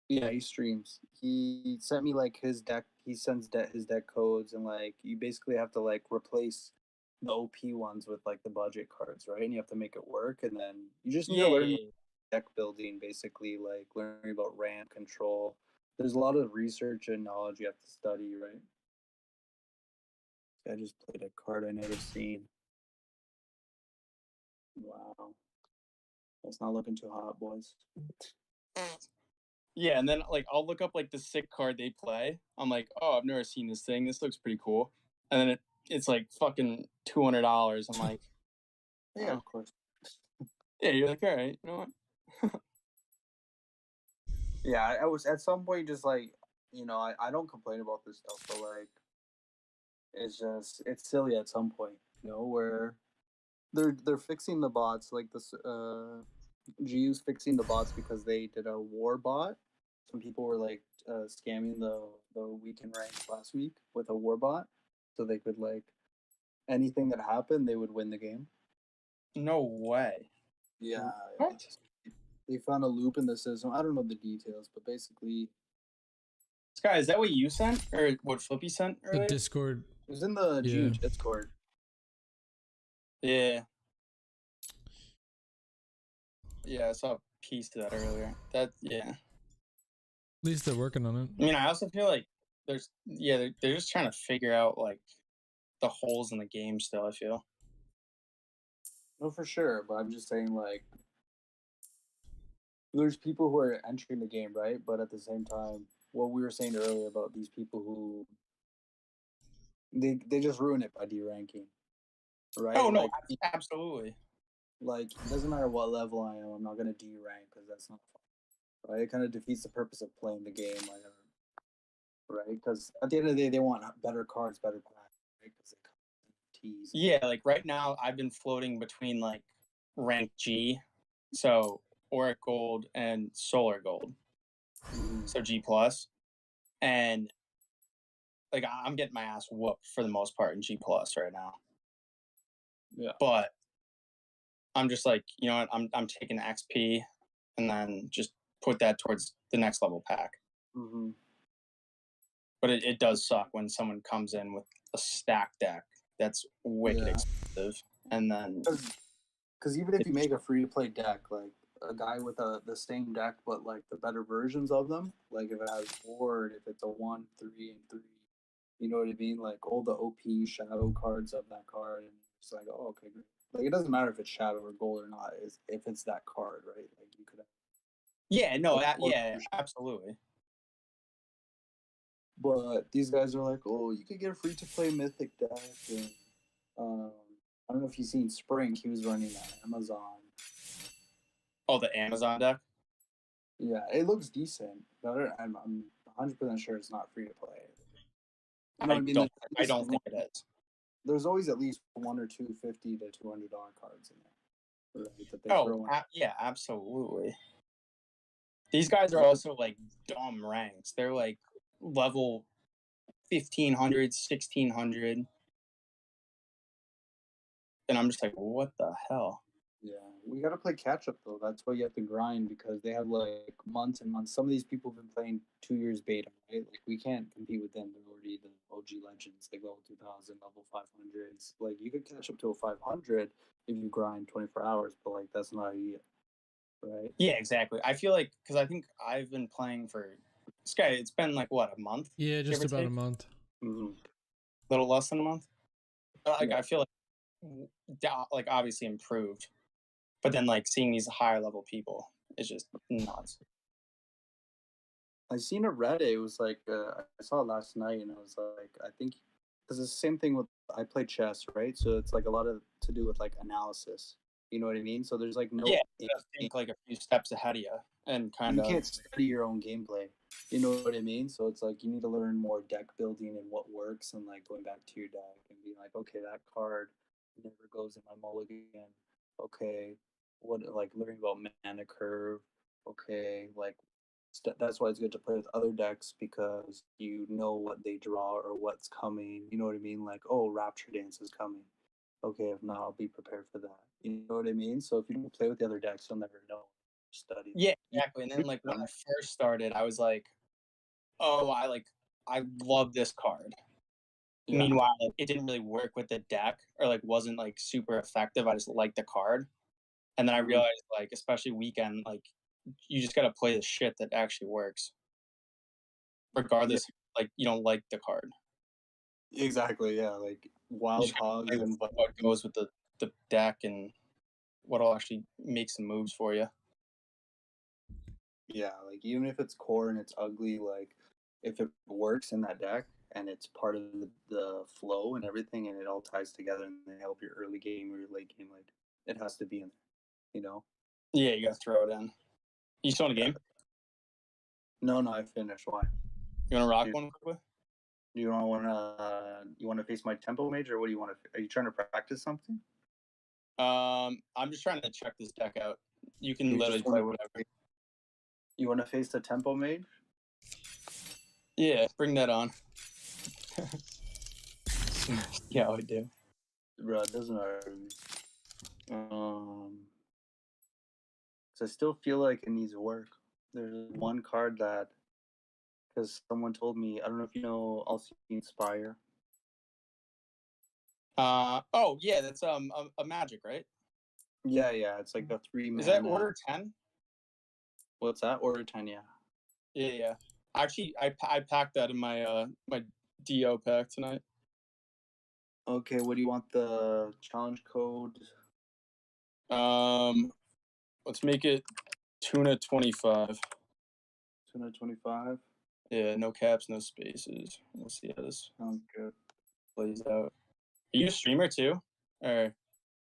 Yeah, he streams. He sent me like his deck. He sends his deck codes, and like you basically have to like replace the OP ones with like the budget cards, right? And you have to make it work, and then you just need to learn deck building, basically like learning about ramp control. There's a lot of research and knowledge you have to study, right? I just played a card I never seen. Wow. That's not looking too hot, boys. Yeah, and then like I'll look up like the sick card they play. I'm like, oh, I've never seen this thing. This looks pretty cool. And then it's like fucking $200. I'm like, Yeah, of course. yeah, you're like, all right, you know what? Yeah, I was at some point just like, I don't complain about this stuff, but like, it's silly at some point, where they're fixing the bots, like this GU's fixing the bots because they did a war bot. Some people were like scamming the weekend ranks last week with a war bot, so they could like anything that happened, they would win the game. No way. Yeah. What? They found a loop in the system. I don't know the details, but basically, Sky, is that what you sent or what Flippy sent The earlier? Discord. it was in the Yeah. GU Discord. Yeah. Yeah, I saw a piece of that earlier. Yeah. At least they're working on it. I mean, I also feel like they're just trying to figure out like the holes in the game still, I feel. No, for sure, but I'm just saying like there's people who are entering the game, right? But at the same time, what we were saying earlier about these people who they just ruin it by deranking, right? Oh no, like, absolutely. like it doesn't matter what level I am, I'm not gonna derank because that's not fun, right? It kind of defeats the purpose of playing the game, like, right? Because at the end of the day, they want better cards, better packs, right? Because they come in teas. Yeah, like right now I've been floating between like rank G, so Auric Gold and Solar Gold. So G plus. And like I'm getting my ass whooped for the most part in G plus right now. Yeah. But I'm just like, you know what, I'm taking XP and then just put that towards the next level pack. Mm-hmm. But it does suck when someone comes in with a stack deck that's wicked Yeah. expensive. And then Because even if you make a free to play deck, like a guy with the same deck but like the better versions of them, like if it has board, if it's a 1, 3, and 3, you know what I mean? Like all the OP shadow cards of that card, and it's like, oh, okay, great. Like it doesn't matter if it's shadow or gold or not, is if it's that card, right? Like you could have. yeah, no, yeah, absolutely. But these guys are like, oh, you could get a free to play mythic deck, and I don't know if you've seen Spring. He was running that Amazon. Oh, the Amazon deck? Yeah, it looks decent, but I'm 100% sure it's not free to play. You know what I mean? I don't think it is. There's always at least one or two $50 to $200 cards in there. Right, that they throw in. Yeah, absolutely. These guys are also like dumb ranks. They're like level 1500, 1600. And I'm just like, what the hell? Yeah, we got to play catch up though. That's why you have to grind because they have like months and months. Some of these people have been playing 2 years beta, right? Like we can't compete with them. They're already the OG legends. They level 2000, level 500s. Like you could catch up to a 500 if you grind 24 hours, but like that's not ideal, right? Yeah, exactly. I feel like because I think I've been playing for this guy. It's been like what, a month? Yeah, just give or about a take? month. Mm-hmm. A little less than a month. Like Yeah. I feel like obviously improved, but then like seeing these higher level people is just nuts. I seen a Reddit. It was like I saw it last night, and I was like, I think because it's the same thing with I play chess, right? So it's like a lot of to do with like analysis. You know what I mean? So there's like no. Yeah, you gotta think like a few steps ahead of you and kind You of. can't study your own gameplay. You know what I mean? So it's like you need to learn more deck building and what works, and like going back to your deck and being like, okay, that card never goes in my mulligan. Okay, what like learning about mana curve. Okay, like that's why it's good to play with other decks because you know what they draw or what's coming. You know what I mean? Like, oh, Rapture Dance is coming. Okay, if not, I'll be prepared for that. You know what I mean? So if you don't play with the other decks, you'll never know. Study. Yeah, exactly. And then like when I first started, I was like, oh, I love this card. Yeah. Meanwhile, it didn't really work with the deck or like wasn't like super effective. I just liked the card. And then I realized like, especially weekend, like you just gotta play the shit that actually works. Regardless, like you don't like the card. Exactly, yeah. Like You Wild just gotta Hogs play with and what goes with the deck and what'll actually make some moves for you. Yeah, like even if it's core and it's ugly, like if it works in that deck and it's part of the flow and everything and it all ties together and they help your early game or your late game, like it has to be in there, you know? Yeah, you gotta throw it in. You still in a game? No, I finished. Why? You wanna rock Dude. one quickly? Do you wanna face my tempo mage or what do you want to? Are you trying to practice something? I'm just trying to check this deck out. You can You literally just play wanna- whatever. You want to face the tempo mage? Yeah, bring that on. Yeah, I do. Bro, it doesn't matter. So I still feel like it needs work. There's one card that, because someone told me, I don't know if you know Also Inspire. Oh yeah, that's a magic, right? Yeah, it's like the 3 mana. Is that order 10? What's that? Order 10, yeah. Yeah. Actually, I packed that in my my DO pack tonight. Okay, what do you want the challenge code? Let's make it Tuna 25. 225? Yeah, no caps, no spaces. Let's see how this Sounds good. plays out. Are you a streamer too? Or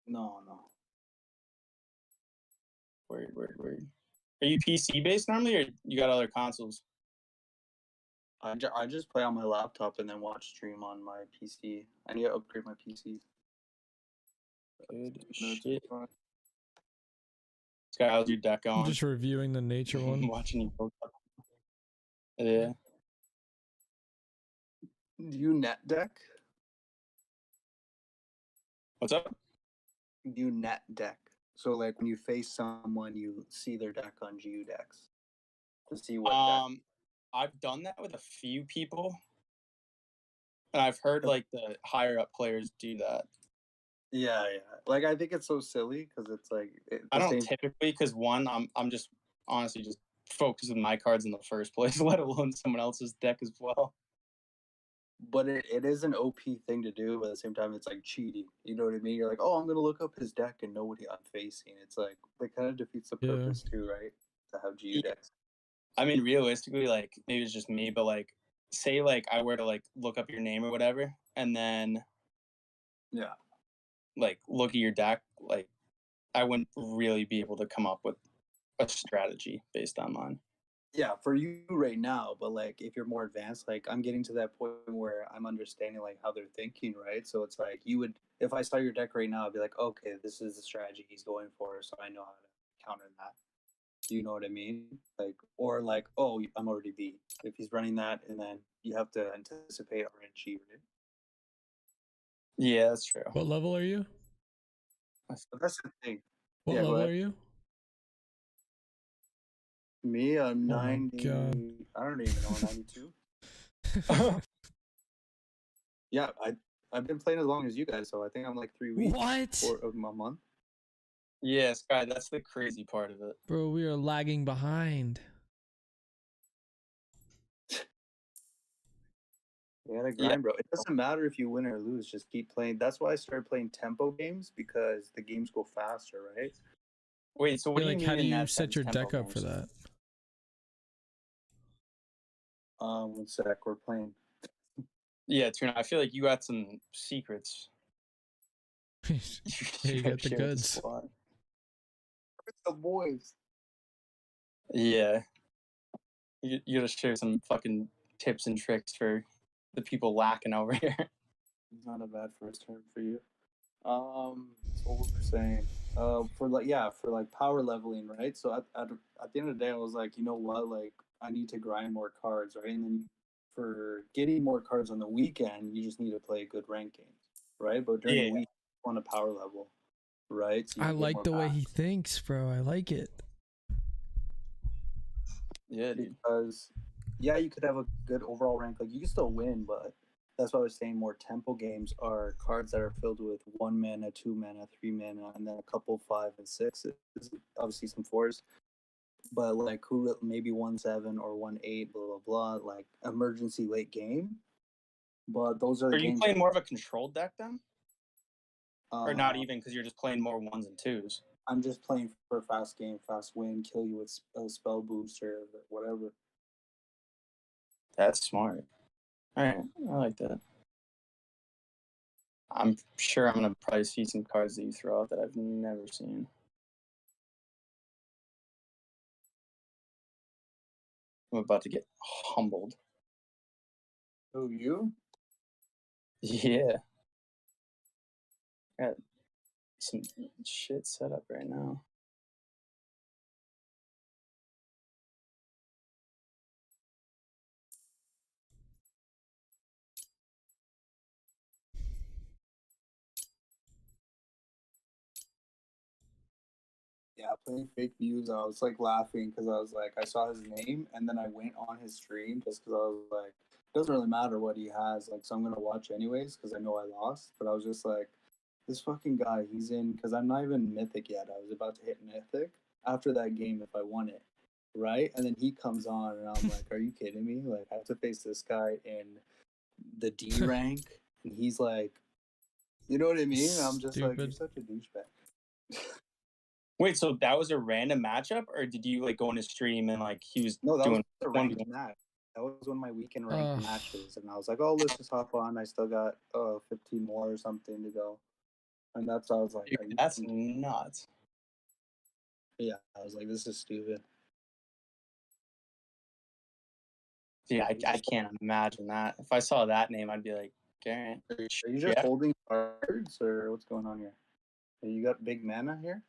No. word. Are you PC based normally, or you got other consoles? I just play on my laptop and then watch stream on my PC. I need to upgrade my PC. Good No, shit. it's fine. Sky, how's your deck I'm going? just reviewing the nature one. Watching you poke up. Yeah. Do you net deck? What's up? Do you net deck? So like when you face someone, you see their deck on GU decks to see what deck. I've done that with a few people, and I've heard like the higher up players do that. Yeah. Like I think it's so silly because it's like I don't typically, because one, I'm just honestly just focused on my cards in the first place, let alone someone else's deck as well. But it is an OP thing to do, but at the same time, it's like cheating. You know what I mean? You're like, oh, I'm gonna look up his deck and know what I'm facing. It's like that kind of defeats the Yeah. purpose too, right? To have GU decks. I mean, realistically, like maybe it's just me, but like, say like I were to like look up your name or whatever, and then Yeah. like look at your deck, like I wouldn't really be able to come up with a strategy based on mine. Yeah, for you right now, but like if you're more advanced, like I'm getting to that point where I'm understanding like how they're thinking, right? So it's like you would, if I saw your deck right now, I'd be like, okay, this is the strategy he's going for, so I know how to counter that. Do you know what I mean? Like, or like, oh, I'm already beat if he's running that, and then you have to anticipate RNG, right? Yeah, that's true. What level are you? So that's the thing. What Yeah, go level ahead. are you? Me, I'm Oh my 90. God. I don't even know, 92. Yeah, I've been playing as long as you guys, so I think I'm like 3 weeks What? or of a month. Yeah, Sky, that's the crazy part of it. Bro, we are lagging behind. You gotta Yeah. grind, bro. It doesn't matter if you win or lose. Just keep playing. That's why I started playing tempo games because the games go faster, right? Wait, so what Yeah, do you like, mean how do in you that set sense, your tempo deck up for games? that? 1 sec. We're playing. Yeah, Tuna, I feel like you got some secrets. Yeah, you got the Share with goods. squad. It's the boys. Yeah. You gotta share some fucking tips and tricks for the people lacking over here. Not a bad first term for you. So what we're saying, for like power leveling, right? So at the end of the day, I was like, you know what, like I need to grind more cards, right? And then for getting more cards on the weekend, you just need to play good rank games, right? But during the week, you want a power level, right? So you I can get like more the way back. he thinks, bro. I like it. Yeah, dude. Because yeah, you could have a good overall rank. Like you can still win, but that's why I was saying more tempo games are cards that are filled with 1 mana, 2 mana, 3 mana, and then a couple 5 and 6. Obviously some 4s, but like who maybe 1/7 or 1/8, blah blah blah, like emergency late game. But those are the Are you games. playing more of a controlled deck then? Or not even, because you're just playing more 1s and 2s? I'm just playing for fast game, fast win, kill you with a spell booster, or whatever. That's smart. All right, I like that. I'm sure I'm gonna probably see some cards that you throw out that I've never seen. I'm about to get humbled. Who, you? Yeah. Got some shit set up right now. Yeah, playing fake news. I was like laughing because I was like, I saw his name and then I went on his stream just because I was like, it doesn't really matter what he has. Like, so I'm gonna watch anyways because I know I lost. But I was just like, this fucking guy, he's in because I'm not even mythic yet. I was about to hit mythic after that game if I won it, right? And then he comes on and I'm like, are you kidding me? Like, I have to face this guy in the D rank, and he's like, you know what I mean? And I'm just like, you're Stupid. such a douchebag. Wait, so that was a random matchup, or did you like go on his stream and like he was No, that doing was a one? ranked match. That was one of my weekend ranked Ugh. matches, and I was like, "Oh, let's just hop on." I still got 15 more or something to go, and that's I was like, Dude, "Are you that's kidding me?" nuts. Yeah, I was like, "This is stupid." Dude, I can't imagine that. If I saw that name, I'd be like, "Garrett, Are you just yeah. holding cards, or what's going on here? You got big mana here.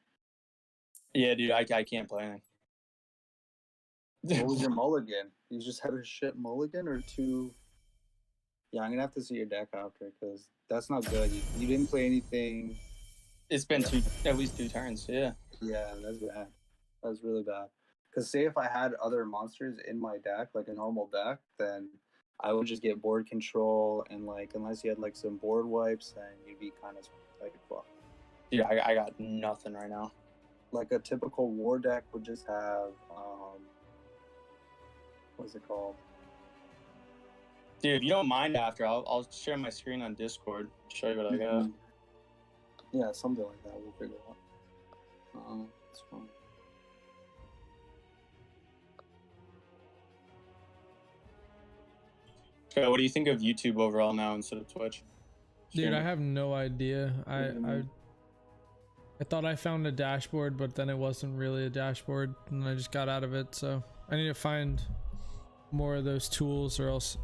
Yeah, dude, I can't play anything." What was your mulligan? You just had a shit mulligan or two? Yeah, I'm gonna have to see your deck after because that's not good. You didn't play anything. It's been at least 2 turns. Yeah. Yeah, that's bad. That's really bad. Because say if I had other monsters in my deck, like a normal deck, then I would just get board control and like unless you had like some board wipes, then you'd be kind of like fuck. Dude, I got nothing right now. Like a typical war deck would just have what's it called? Dude, if you don't mind after, I'll share my screen on Discord, show you what I got. Yeah, something like that. We'll figure it out. That's fine. So what do you think of YouTube overall now instead of Twitch? Dude, I have no idea. I thought I found a dashboard, but then it wasn't really a dashboard, and I just got out of it. So I need to find more of those tools, or else.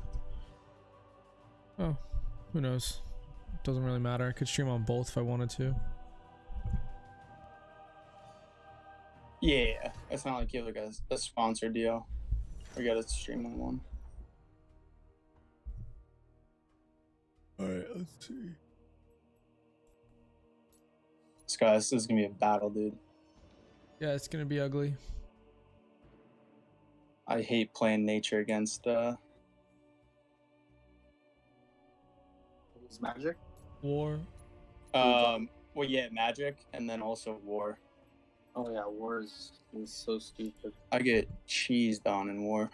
Oh, who knows? Doesn't really matter. I could stream on both if I wanted to. Yeah, it's not like you have like a sponsored deal. We got to stream on one. All right, let's see. This is gonna be a battle, dude. Yeah, it's gonna be ugly. I hate playing nature against It's magic. War. well, yeah, magic, and then also war. Oh yeah, war is so stupid. I get cheesed on in war.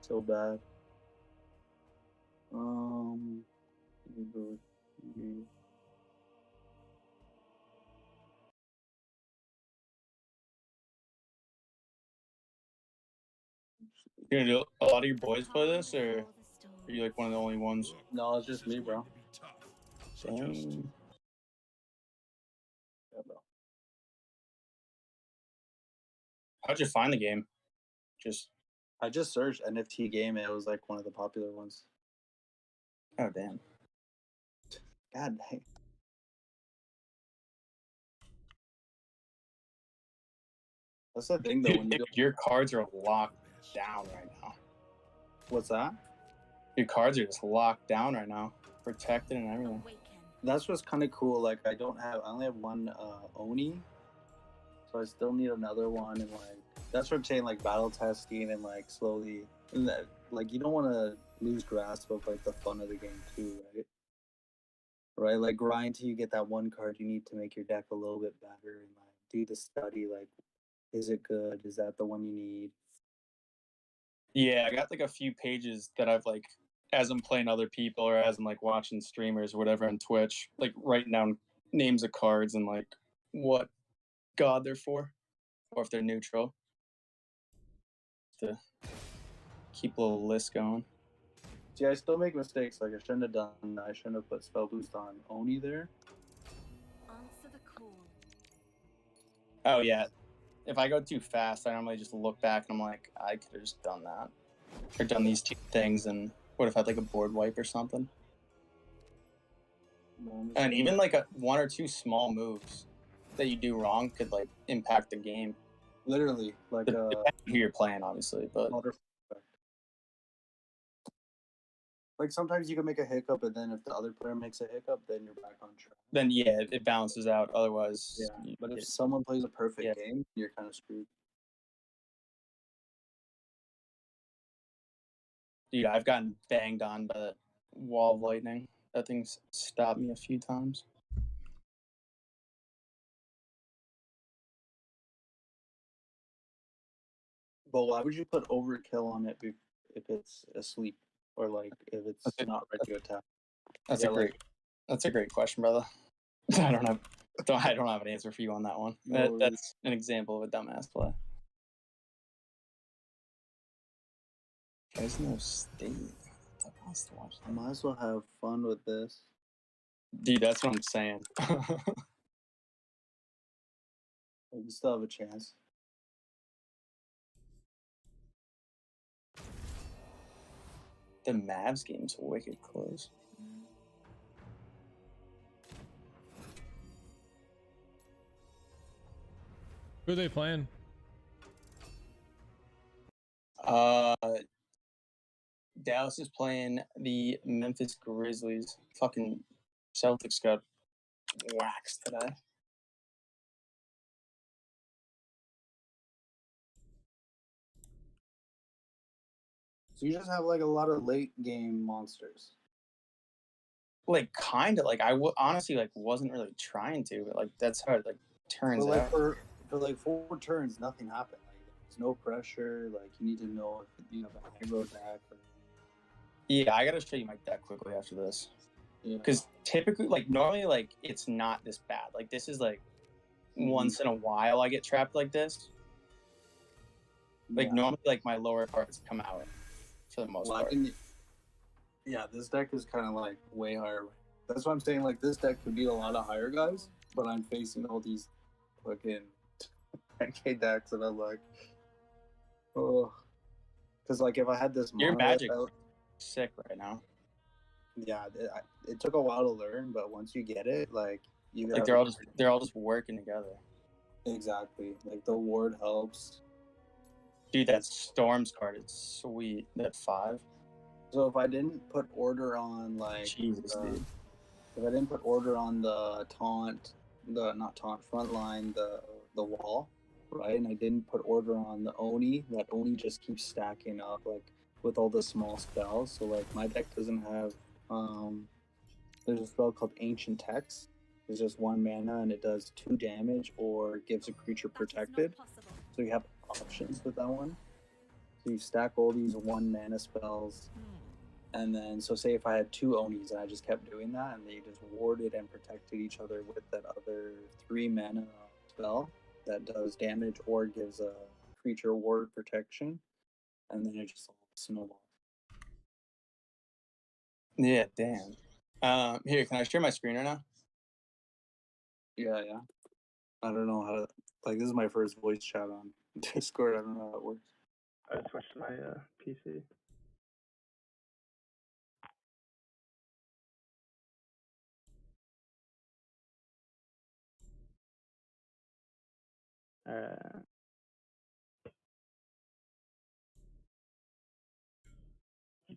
So bad. Do a lot of your boys play this, or are you like one of the only ones? No, it's just me, bro. Dang. Yeah, bro. How'd you find the game? I just searched NFT game and it was like one of the popular ones. Oh damn. God dang. That's the thing though. Dude, When you go, your cards are locked down right now. what's that? Your cards are just locked down right now, protected and everything. That's what's kind of cool. Like I only have one Oni, so I still need another one. And like that's what I'm saying. Like battle testing and like slowly, and that, like you don't want to lose grasp of like the fun of the game too, right? Right, like grind till you get that one card you need to make your deck a little bit better, and like do the study. Like, is it good? Is that the one you need? Yeah, I got like a few pages that I've like, as I'm playing other people or as I'm like watching streamers or whatever on Twitch, like writing down names of cards and like what god they're for, or if they're neutral. To keep a little list going. See, I still make mistakes. Like, I shouldn't have done that. I shouldn't have put spell boost on Oni there. Answer the call. Oh yeah. If I go too fast, I normally just look back and I'm like, I could have just done that. Or done these two things and would have had like a board wipe or something. And even like one or two small moves that you do wrong could like impact the game. Literally, like Depending on who you're playing, obviously, but like sometimes you can make a hiccup, and then if the other player makes a hiccup, then you're back on track. then yeah, it balances out. Otherwise, Yeah, but if someone plays a perfect Yeah. game, you're kind of screwed. dude, I've gotten banged on by the wall of lightning. That thing's stopped me a few times. But why would you put overkill on it if it's asleep or like if it's not ready to attack? That's Yeah, a great question, brother. I don't have an answer for you on that one. No, That's an example of a dumbass play. There's no state. I wants to watch I that. might as well have fun with this. Dude, that's what I'm saying. We still have a chance. The Mavs game's wicked close. Who are they playing? Dallas is playing the Memphis Grizzlies. Fucking Celtics got waxed today. So you just have like a lot of late game monsters. Like kind of like honestly like wasn't really trying to, but like that's how it like turns But like out. for like 4 turns, nothing happened. Like there's no pressure. Like you need to know if you have a aggro deck. Or, Yeah, I gotta show you my deck quickly after this. yeah. Because typically, like normally, like it's not this bad. Like this is like once in a while I get trapped like this. Like Yeah. normally, like my lower cards come out for the most Well, part. Yeah, this deck is kind of like way higher. That's why I'm saying like this deck could beat a lot of higher guys, but I'm facing all these fucking 10k decks, and I'm like, oh, because like if I had this Your monolith magic out, sick right now. yeah, it took a while to learn, but once you get it, like you Like gotta they're all just working together. exactly like the ward helps. Dude, that Storms card is sweet. That 5. So if I didn't put order on like Jesus, dude. if I didn't put order on the taunt, the not taunt front line, the wall, right? And I didn't put order on the Oni, that Oni just keeps stacking up like with all the small spells. So like my deck doesn't have there's a spell called Ancient Text. It's just 1 mana and it does 2 damage or gives a creature protected. So you have options with that one. So you stack all these 1 mana spells. And then, so say if I had 2 Onis and I just kept doing that and they just warded and protected each other with that other 3 mana spell that does damage or gives a creature ward protection, and then it just all snowballs. Yeah, damn. Here, can I share my screen right now? Yeah. I don't know how to, like, this is my first voice chat on Discord. I don't know how it works. I switched my PC.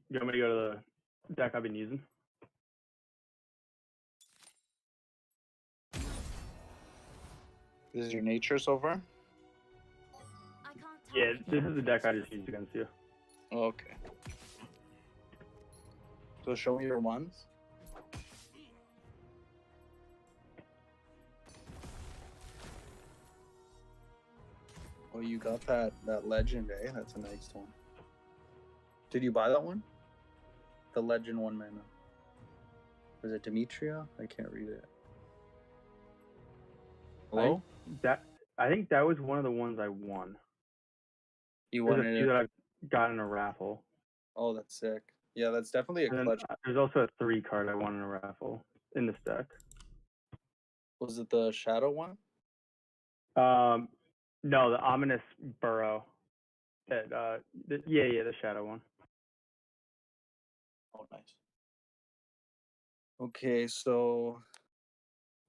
You want me to go to the deck I've been using? This is your nature so far? Yeah, this is the deck I just used against you. Okay. So show me your ones. Oh, you got that legend, eh? That's a nice one. Did you buy that one? The legend 1 mana. Was it Demetria? I can't read it. Hello? I think that was one of the ones I won. You There's a wanted few it? that I've got in a raffle. Oh, that's sick. Yeah, that's definitely a And then clutch. there's also a 3 card I won in a raffle in this deck. Was it the shadow one? No, the ominous burrow. That the shadow one. Oh, nice. Okay, so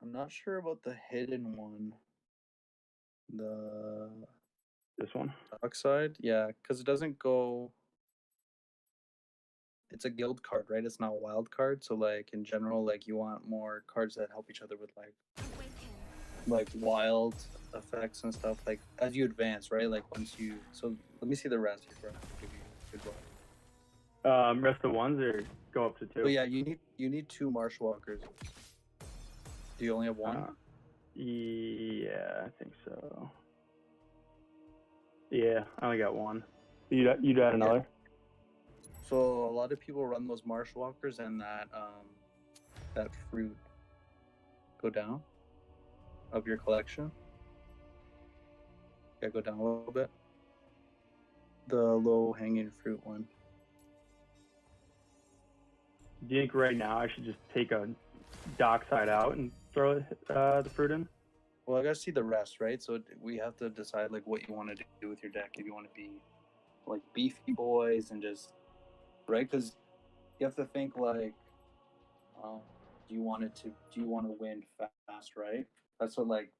I'm not sure about the hidden one. The This one. dark side? Yeah, because it doesn't go. It's a guild card, right? It's not a wild card. So, like, in general, like, you want more cards that help each other with, like wild effects and stuff. Like, as you advance, right? Like, once you. So, let me see the rest before I give you a good one. Rest of ones or go up to 2. But yeah, you need 2 Marshwalkers. Do you only have one? Yeah, I think so. Yeah, I only got one. You'd add another? So a lot of people run those Marshwalkers and that fruit. Go down of your collection. Yeah, go down a little bit. The low hanging fruit one. Do you think right now I should just take a dockside out and throw the fruit in? Well, I gotta see the rest, right? So we have to decide like what you want to do with your deck. If you want to be like beefy boys and just right, because you have to think like, do you want to win fast, right? That's what like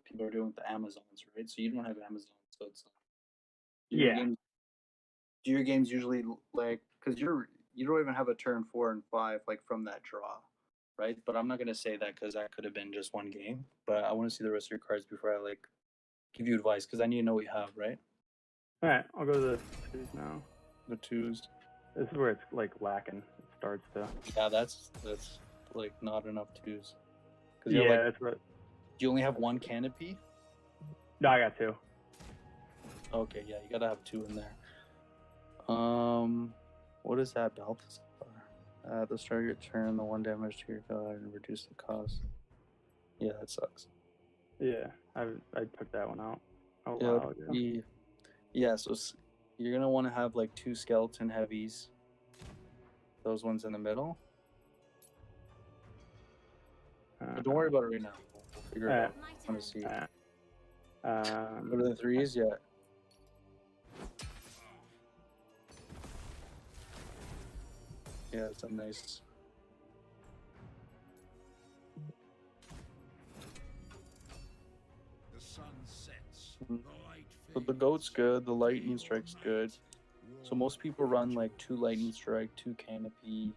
people are doing with the Amazons, right? So you don't have Amazon, so it's Yeah. Do your games usually like because you don't even have a turn 4 and 5 like from that draw, right? But I'm not gonna say that because that could have been just one game. But I want to see the rest of your cards before I like give you advice because I need to know what you have, right? All right, I'll go to the 2s now. The 2s. This is where it's like lacking. It starts to. Yeah, that's like not enough 2s. Yeah, that's right. Do you only have 1 canopy? No, I got 2. Okay, yeah, you gotta have 2 in there. What is that, Balthazar? At the start of your turn, the 1 damage to your guy and reduce the cost. Yeah, that sucks. Yeah, I took that one out a Yeah, while ago. Yeah, so you're gonna want to have like 2 skeleton heavies. Those ones in the middle. But don't worry about it right now. We'll figure it out. I want to see. Go to the 3s, yeah. Yeah, it's a nice. The sun sets. Mhm. The light But the goat's good. The lightning strike's good. So most people run like 2 lightning strike, 2 canopy.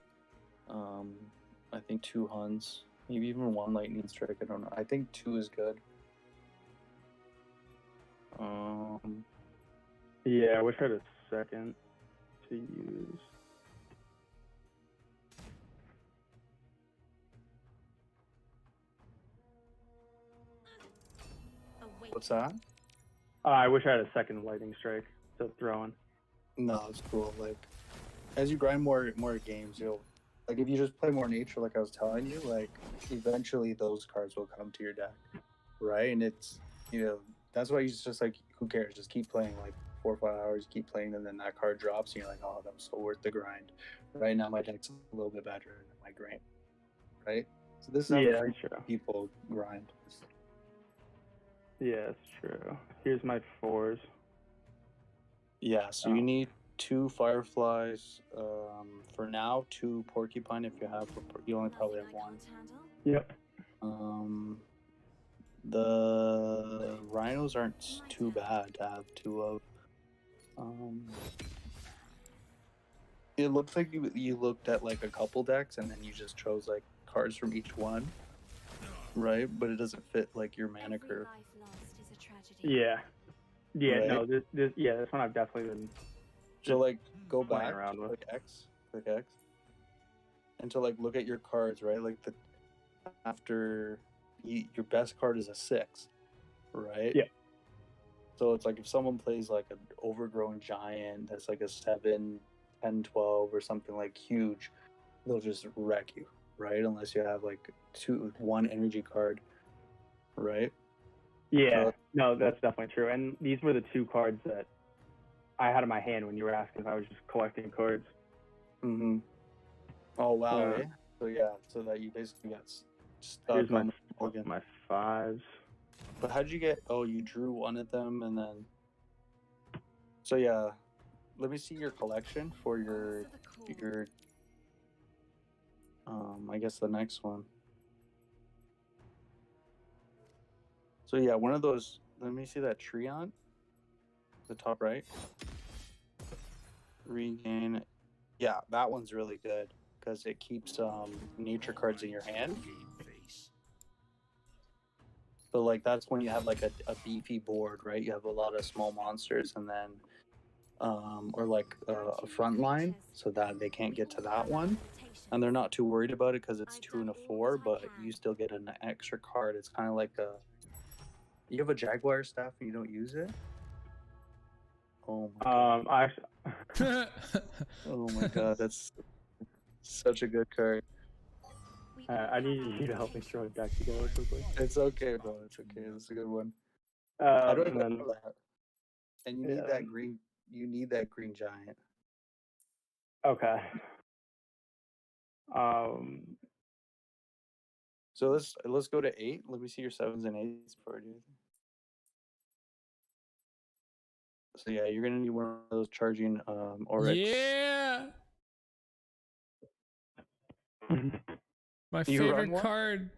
I think 2 Huns, maybe even 1 lightning strike. I don't know. I think 2 is good. Yeah, I wish I had a second to use. What's that? I wish I had a second lightning strike to throw in. No, it's cool. Like, as you grind more games, you'll like if you just play more nature, like I was telling you, like eventually those cards will come to your deck, right? And it's that's why you just like who cares? Just keep playing like 4 or 5 hours, keep playing, and then that card drops, and you're like, oh, that was so worth the grind. Right now, my deck's a little bit better than my grind, right? So this is how true. people grind. Yeah, it's true. Here's my 4s. Yeah, so you need 2 fireflies. For now, 2 porcupine. If you have, you only probably have 1. Yep. The rhinos aren't too bad to have 2 of. It looks like you looked at like a couple decks and then you just chose like cards from each one, right? But it doesn't fit like your mana curve. Yeah. Yeah. Right? No. This one I've definitely been. So like go playing back, around with. click X, and to like look at your cards, right? Like after your best card is a 6, right? Yeah. So it's like if someone plays like an overgrown giant that's like a 7, 10, 12 or something like huge, they'll just wreck you, right? Unless you have like 1 energy card, right? Yeah, no, that's definitely true. And these were the two cards that I had in my hand when you were asking if I was just collecting cards. Mm-hmm. Oh wow, Uh, eh? So yeah, so that you basically got Here's stuck my on the mulligan. my 5s. But how'd you get? Oh, you drew one of them, and then. So yeah, let me see your collection for your. I guess the next one. So yeah, one of those. Let me see that tree on. The top right. Regain. Yeah, that one's really good because it keeps nature cards in your hand. So like that's when you have like a beefy board, right? You have a lot of small monsters, and then or like a front line, so that they can't get to that one, and they're not too worried about it because it's 2 and a 4, but you still get an extra card. It's kind of like you have a jaguar staff and you don't use it. Oh my god! Oh my god! That's such a good card. I need you to help me throw a deck together quickly. It's okay, bro. It's okay. It's a good one. How do I And then, know that? And you need that green. You need that green giant. okay. So let's go to 8. Let me see your 7s and 8s before I do anything. So yeah, you're gonna need one of those charging Oryx. Yeah. My You run favorite one? card.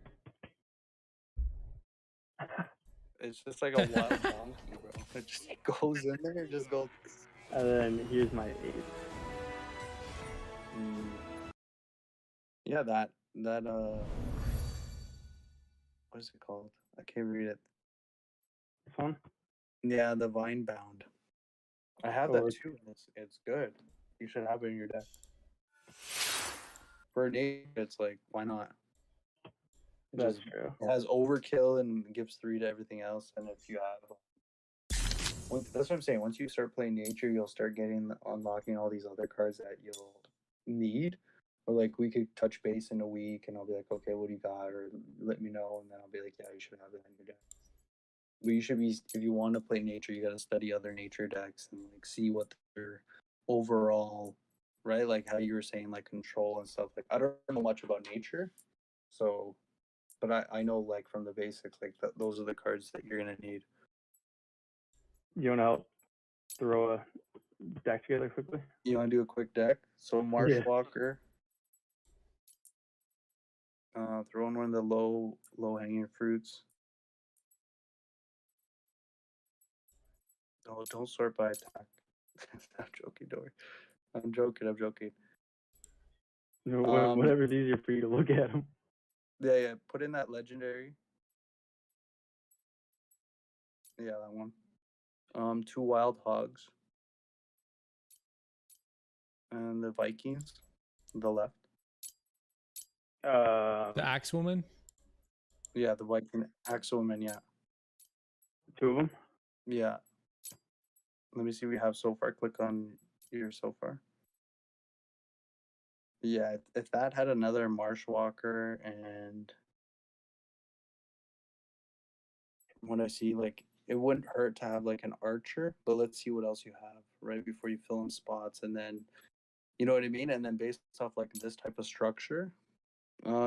It's just like a wild donkey, bro. It just goes in there and just goes. And then here's my 8. Yeah, that what is it called? I can't read it. This one? Yeah, the Vine Bound. I have that too. It's good. You should have it in your deck. For a nature, it's like, why not? That's true. It has overkill and gives 3 to everything else. And if you have, that's what I'm saying. Once you start playing nature, you'll start unlocking all these other cards that you'll need. Or like we could touch base in a week, and I'll be like, okay, what do you got? Or let me know, and then I'll be like, yeah, you should have it in your deck. But you should be, if you want to play nature, you got to study other nature decks and like see what their overall, right? Like how you were saying, like control and stuff. Like I don't know much about nature, so, but I know like from the basics, like those are the cards that you're gonna need. You want to help throw a deck together quickly? You want to do a quick deck? So Marshwalker. Throw in one of the low hanging fruits. Oh, don't sort by attack. I'm joking, Dory. I'm joking. Whatever's easier for you to look at them. Yeah. Put in that legendary. Yeah, that one. 2 wild hogs. And the Vikings, the left. The Axe Woman. Yeah, the Viking Axe Woman. Yeah. 2 of them. Yeah. Let me see what we have so far. Click on here so far. Yeah, if that had another Marshwalker and when I see like it wouldn't hurt to have like an archer, but let's see what else you have right before you fill in spots, and then you know what I mean, and then based off like this type of structure,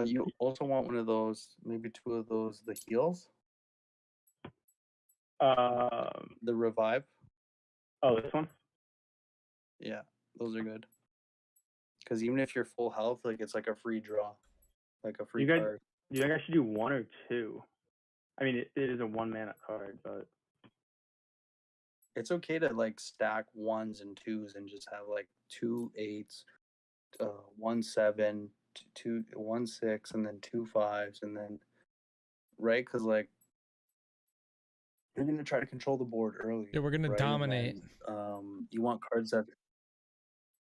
you also want one of those, maybe 2 of those, the heals. The revive. Oh, this one. Yeah, those are good. Because even if you're full health, like it's like a free draw, like a free card. You think I should do 1 or 2? I mean, it is a 1 mana card, but it's okay to like stack 1s and 2s and just have like 2 8s, 1 7, 2 1 6, and then 2 5s, and then right, because like you're gonna try to control the board early. Yeah, we're gonna dominate. Then, you want cards that.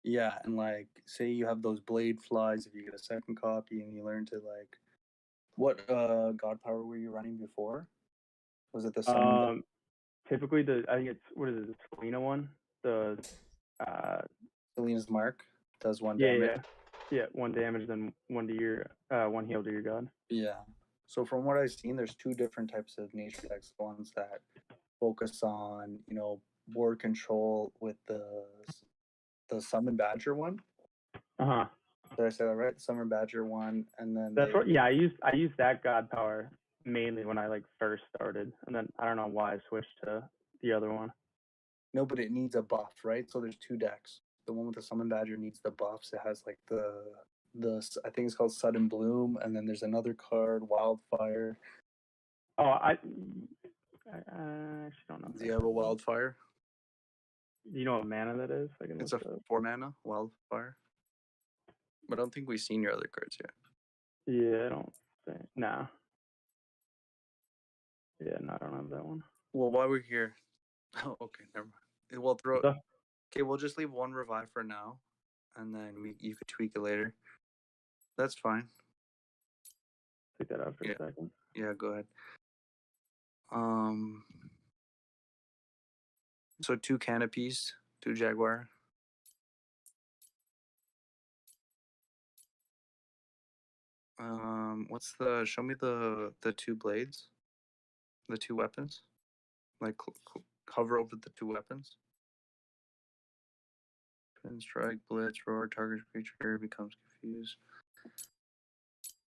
Yeah, and like say you have those blade flies, if you get a second copy and you learn to like, what god power were you running before? Was it the summon? Typically I think it's, what is it, the Selena one? The Selena's Mark does 1 damage. Yeah, 1 damage, then 1 to your 1 heal to your god. Yeah. So from what I've seen, there's two different types of nature decks. Ones that focus on, board control with the Summon Badger one. Uh-huh. Did I say that right? Summon Badger one, and then That's what. Yeah, I used that god power mainly when I like first started, and then I don't know why I switched to the other one. No, but it needs a buff, right? So there's two decks. The one with the Summon Badger needs the buffs. It has like the I think it's called Sudden Bloom, and then there's another card, Wildfire. Oh, I actually don't know. Do you have a Wildfire? Do you know what mana that is? It's a 4 mana Wildfire. But I don't think we've seen your other cards yet. Yeah, I don't think. Nah. Yeah, no, I don't have that one. Well, while we're here, oh, okay, never mind. We'll throw. So- Okay, we'll just leave one revive for now, and then you could tweak it later. That's fine. Take that out for Yeah. a second. Yeah, go ahead. So 2 canopies, 2 jaguar. Show me the 2 blades, the 2 weapons. Like hover over the 2 weapons. Pin, strike, blitz, roar, target creature becomes confused.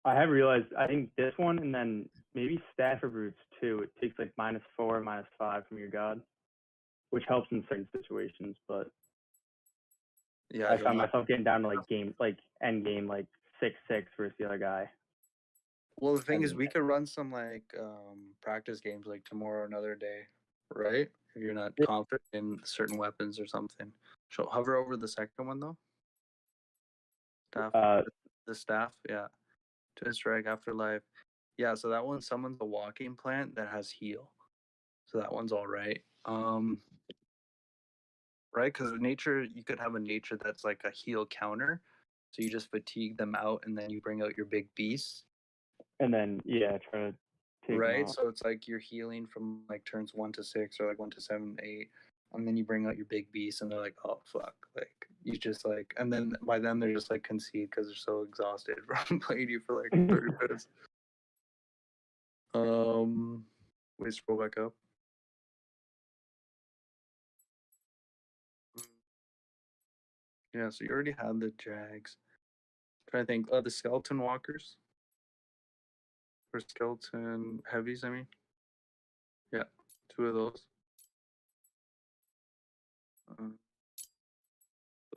I have realized, I think this one and then maybe Staff of Roots too. It takes like -4, -5 from your god, which helps in certain situations. But Yeah, I found myself getting down to like end game, like 6-6 versus the other guy. Well, the thing is, we could run some like practice games like tomorrow or another day, right? If you're not confident in certain weapons or something. So hover over the second one though. Staff, the staff, yeah. Twin strike, afterlife. Yeah, so that one summons a walking plant that has heal. So that one's all right. Right, because nature, you could have a nature that's like a heal counter. So you just fatigue them out and then you bring out your big beasts. And then try to take Right, them out. so it's like you're healing from like turns 1 to 6 or like 1 to 7, 8, and then you bring out your big beast, and they're like, oh fuck, like you just like, and then by then they're just like concede because they're so exhausted from playing you for like 30 minutes. Wait, scroll back up. Yeah, so you already had the Jags. Trying to think, the skeleton walkers or skeleton heavies. I mean, yeah, 2 of those.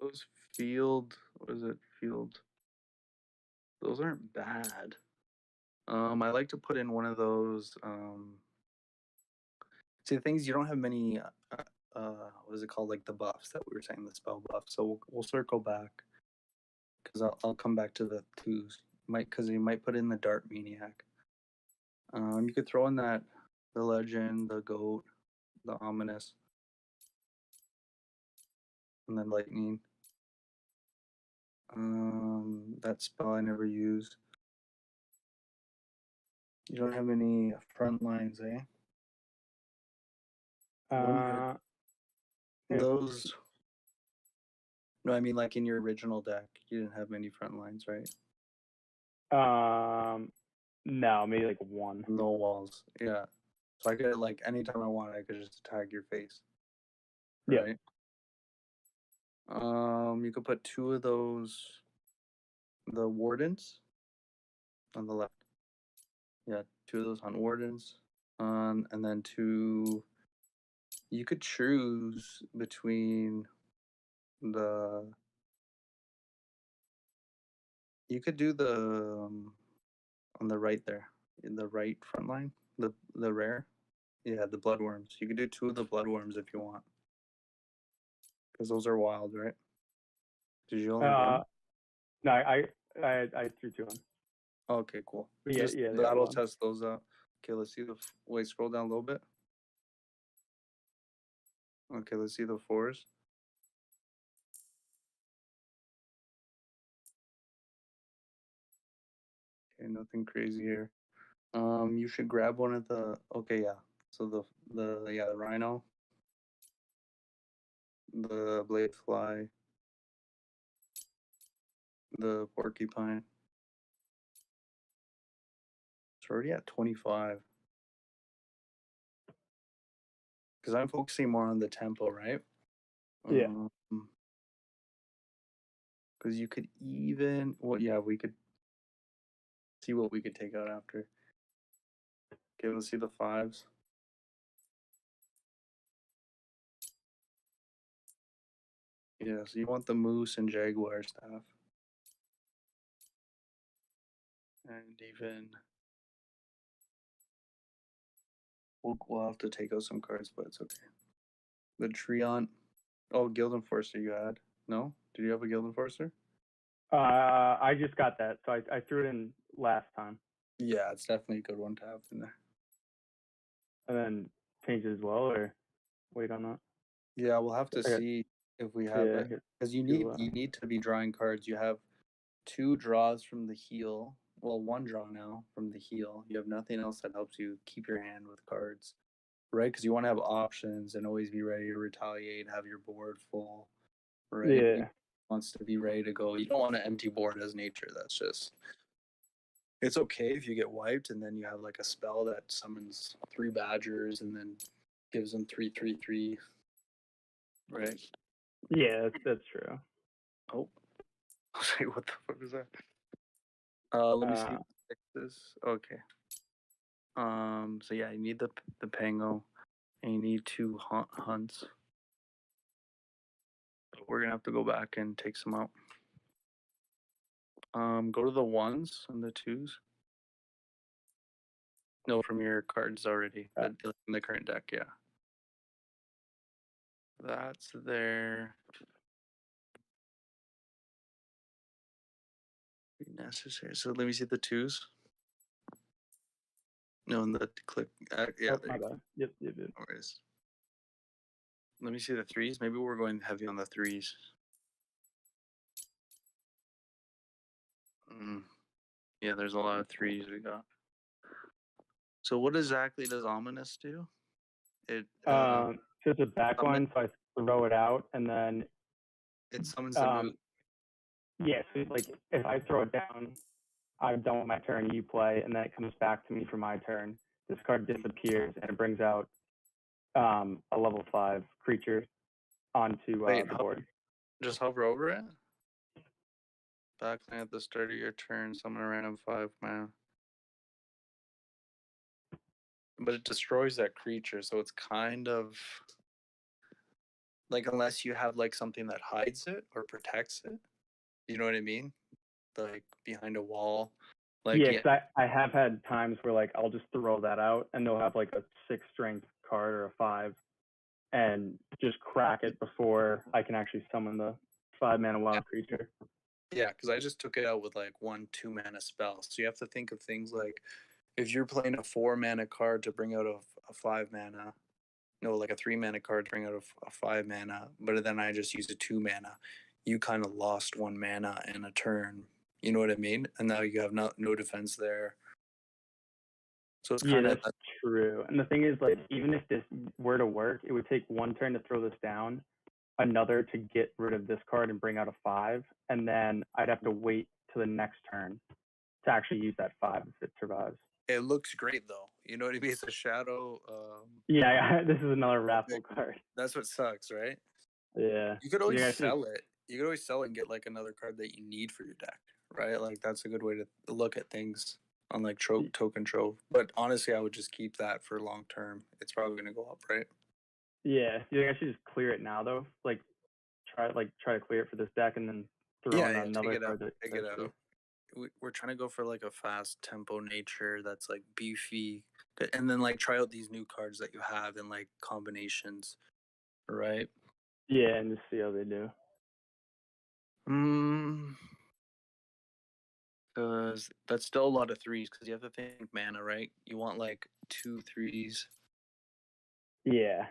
Those field, what is it? Field. Those aren't bad. I like to put in one of those. See, the things you don't have many. What is it called? Like the buffs that we were saying, the spell buff. So we'll circle back because I'll come back to the 2s. Because you might put in the Dart Maniac. You could throw in that the Legend, the Goat, the Ominous, and then Lightning. That spell I never used. You don't have any front lines, eh? Those. No, I mean like in your original deck, you didn't have many front lines, right? No, maybe like 1. No walls. Yeah. So I could like anytime I want, I could just tag your face. Right? Yeah. You could put 2 of those, the wardens, on the left. Yeah, 2 of those on wardens. And then 2. You could choose between the. You could do the on the right there, in the right front line, the rare. Yeah, the bloodworms. You could do 2 of the bloodworms if you want, because those are wild, right? Did you only one? No, I threw 2 on. Okay, cool. Yeah, that'll test those out. Okay, let's see the. Wait, scroll down a little bit. Okay, let's see the 4s. Okay, nothing crazy here. You should grab one of the. Okay, yeah. So the rhino, the blade fly, the porcupine. It's already at 25. Because I'm focusing more on the tempo, right? Yeah. Because you could even, well, yeah, we could see what we could take out after. Okay, let's see the fives. Yeah, so you want the moose and jaguar staff. And even, we'll have to take out some cards, but it's okay. The Treant. Oh, Guild Enforcer you had. No? Did you have a Guild Enforcer? I just got that, so I threw it in last time, Yeah, it's definitely a good one to have in there. and then change it as well, or wait on that. Yeah, we'll have to I got- see if we have Yeah, it. Because you two, need to be drawing cards. You have 2 draws from the heel. Well, 1 draw now from the heel. You have nothing else that helps you keep your hand with cards, right? Because you want to have options and always be ready to retaliate, have your board full, right? Yeah. He wants to be ready to go. You don't want an empty board as nature. That's just, it's okay if you get wiped and then you have like a spell that summons 3 badgers and then gives them 3/3/3, right? Yeah, that's true. Oh, I was like, what the fuck was that? Let me see. This. Okay. So yeah, you need the pango, and you need 2 hunts. We're gonna have to go back and take some out. Go to the 1s and the 2s. No, from your cards already. In the current deck, yeah. That's there. Necessary. So let me see the 2s. No, in the click. Yeah, Oh, there my you go. bad. Yep. No worries. Let me see the 3s. Maybe we're going heavy on the 3s. Yeah, there's a lot of 3s we got. So what exactly does Ominous do? It So it's a backline, so I throw it out, and then it summons the moose. yeah, so it's like if I throw it down, I'm done with my turn, you play, and then it comes back to me for my turn. This card disappears, and it brings out a level 5 creature onto the board. Just hover over it. Backline at the start of your turn, summon a random 5 mana. But it destroys that creature, so it's kind of like, unless you have like something that hides it or protects it. You know what I mean? Like behind a wall. Like, yeah, because I have had times where like I'll just throw that out, and they'll have like a 6 strength card or a 5, and just crack it before I can actually summon the 5 mana wild creature. Yeah, because I just took it out with like 1 2 mana spell. So you have to think of things like, if you're playing a 4 mana card to bring out a 5 mana, no, like a 3 mana card to bring out a 5 mana, but then I just used a 2 mana, you kind of lost 1 mana in a turn. You know what I mean? And now you have no defense there. So it's kind of, that's true. And the thing is, like, even if this were to work, it would take 1 turn to throw this down, another to get rid of this card and bring out a 5, and then I'd have to wait to the next turn to actually use that 5 if it survives. it looks great though. You know what I mean? It's a shadow. Yeah, this is another raffle card. That's what sucks, right? Yeah. You could always sell it. You could always sell it and get like another card that you need for your deck, right? Like that's a good way to look at things on like token trove. But honestly, I would just keep that for long term. It's probably gonna go up, right? Yeah. You think I should just clear it now though? Like try to clear it for this deck and then throw in another card that take it out. We're trying to go for like a fast tempo nature that's like beefy, and then like try out these new cards that you have in like combinations, right? Yeah, and just see how they do. Because that's still a lot of 3s. Because you have to think mana, right? You want like 2 3s. Yeah.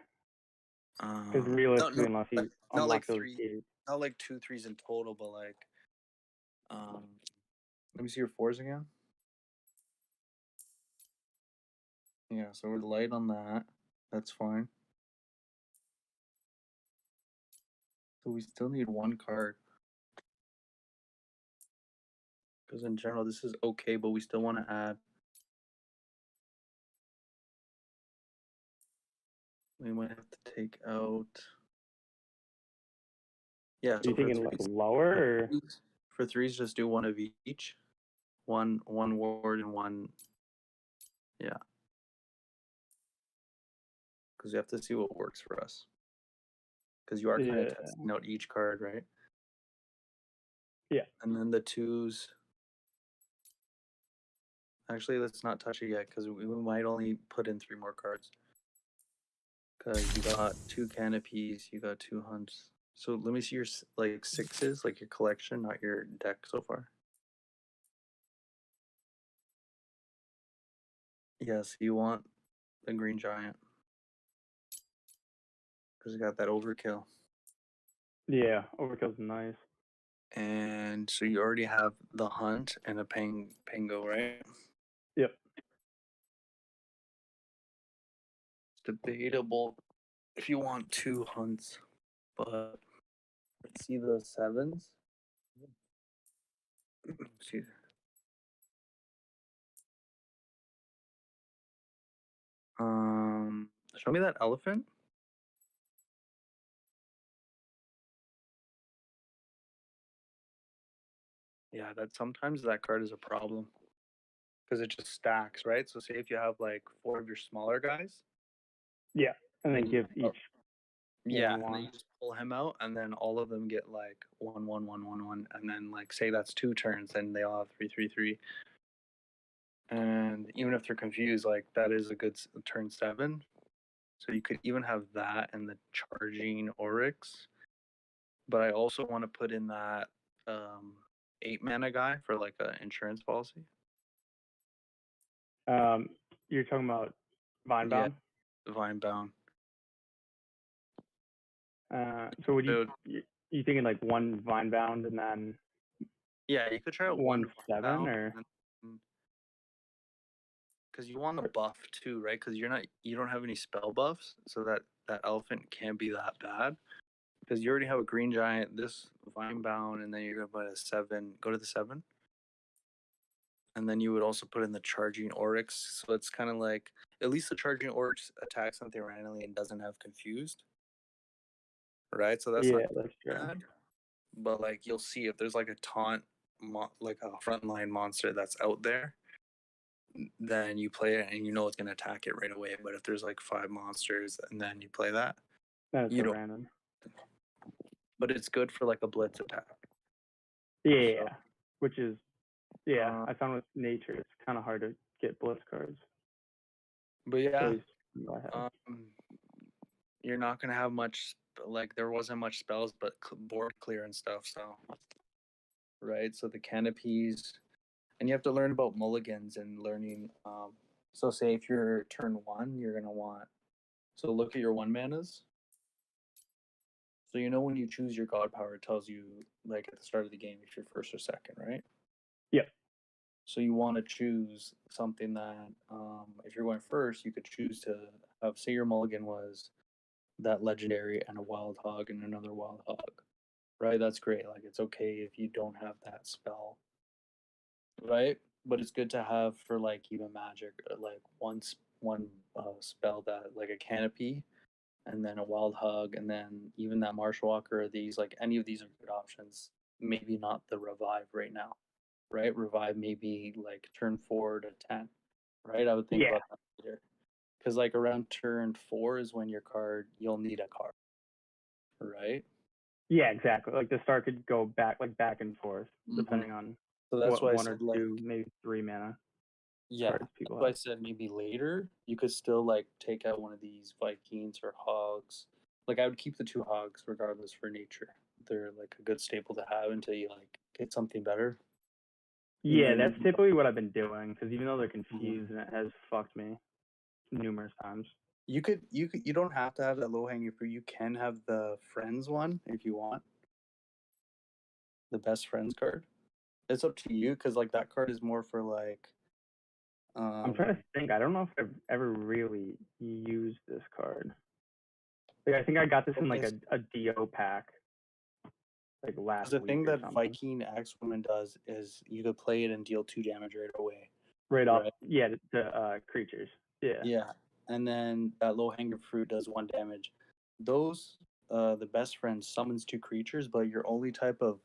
Because realistically, unless you not like those 3, gates. not like 2 3s in total, but like, let me see your 4s again. Yeah, so we're light on that. That's fine. So we still need 1 card. Because in general, this is okay, but we still want to add We might have to take out. Yeah, Are you so thinking like lower or? for threes, just do one of each. One ward and one. Yeah. Because we have to see what works for us. Because you are kind of Yeah. testing out each card, right? Yeah. And then the twos. Actually, let's not touch it yet because we might only put in 3 more cards. Because you got 2 canopies, you got 2 hunts. So let me see your like sixes, like your collection, not your deck so far. Yes, you want the green giant because you got that overkill. Yeah, overkill's nice. And so you already have the hunt and a pango, right? Yep. It's debatable if you want 2 hunts, but let's see the sevens. Excuse me. Show me that elephant. Yeah, that sometimes that card is a problem because it just stacks, right? So say if you have like 4 of your smaller guys, Yeah, and then and give each. yeah, and then one. you just pull him out, and then all of them get like 1, and then like say that's 2 turns, and they all have 3. And even if they're confused, like that is a good turn 7. So you could even have that and the charging Oryx. But I also want to put in that 8 mana guy for like an insurance policy. You're talking about Vinebound. Yeah, Vinebound. So would you thinking like 1 Vinebound and then? Yeah, you could try out 1 7 Vinebound, or? because you want a buff too, right? Because you don't have any spell buffs, so that elephant can't be that bad. Because you already have a green giant, this Vinebound, and then you're gonna put a 7. Go to the 7. And then you would also put in the charging Oryx. So it's kind of like, at least the charging Oryx attacks something randomly and doesn't have confused. Right? So that's not that's true. bad. But like you'll see if there's like a taunt, like a frontline monster that's out there, then you play it and you know it's going to attack it right away. But if there's like 5 monsters and then you play that, That's you don't. random. But it's good for like a blitz attack. Yeah, so, which is, I found with nature, it's kind of hard to get blitz cards. But yeah, you're not going to have much, like there wasn't much spells, but board clear and stuff. So, right? So the canopies, and you have to learn about mulligans and learning. So say if you're turn 1, you're going to want, so look at your 1 manas. So you know when you choose your god power, it tells you like at the start of the game if you're first or second, right? Yep. So you want to choose something that, if you're going first, you could choose to have, say your mulligan was that legendary and a wild hog and another wild hog, right? That's great. Like it's okay if you don't have that spell, right? But it's good to have for like even magic, like one spell that like a canopy, and then a wild hug, and then even that marshal walker. These like any of these are good options. Maybe not the revive right now, right? Revive maybe like turn 4 to 10, right? I would think about that later, because like around turn 4 is when you'll need a card, right? Yeah, exactly. Like the star could go back and forth depending on so that's what why 1 or 2, maybe 3 mana. Yeah, that's why I said maybe later you could still like take out one of these Vikings or hogs. Like I would keep the 2 hogs regardless for nature. They're like a good staple to have until you like get something better. Yeah, that's typically what I've been doing, because even though they're confused and it has fucked me numerous times. You don't have to have that low hanging fruit. You can have the friends one if you want. The best friends card. It's up to you, because like that card is more for like. I'm trying to think. I don't know if I've ever really used this card. Like I think I got this in like a DO pack. Like last week. The thing that Viking Axe Woman does is you could play it and deal 2 damage right away. Right off. Yeah, the creatures. Yeah. Yeah. and then that low hanging fruit does 1 damage. Those, the best friend summons 2 creatures, but your only type of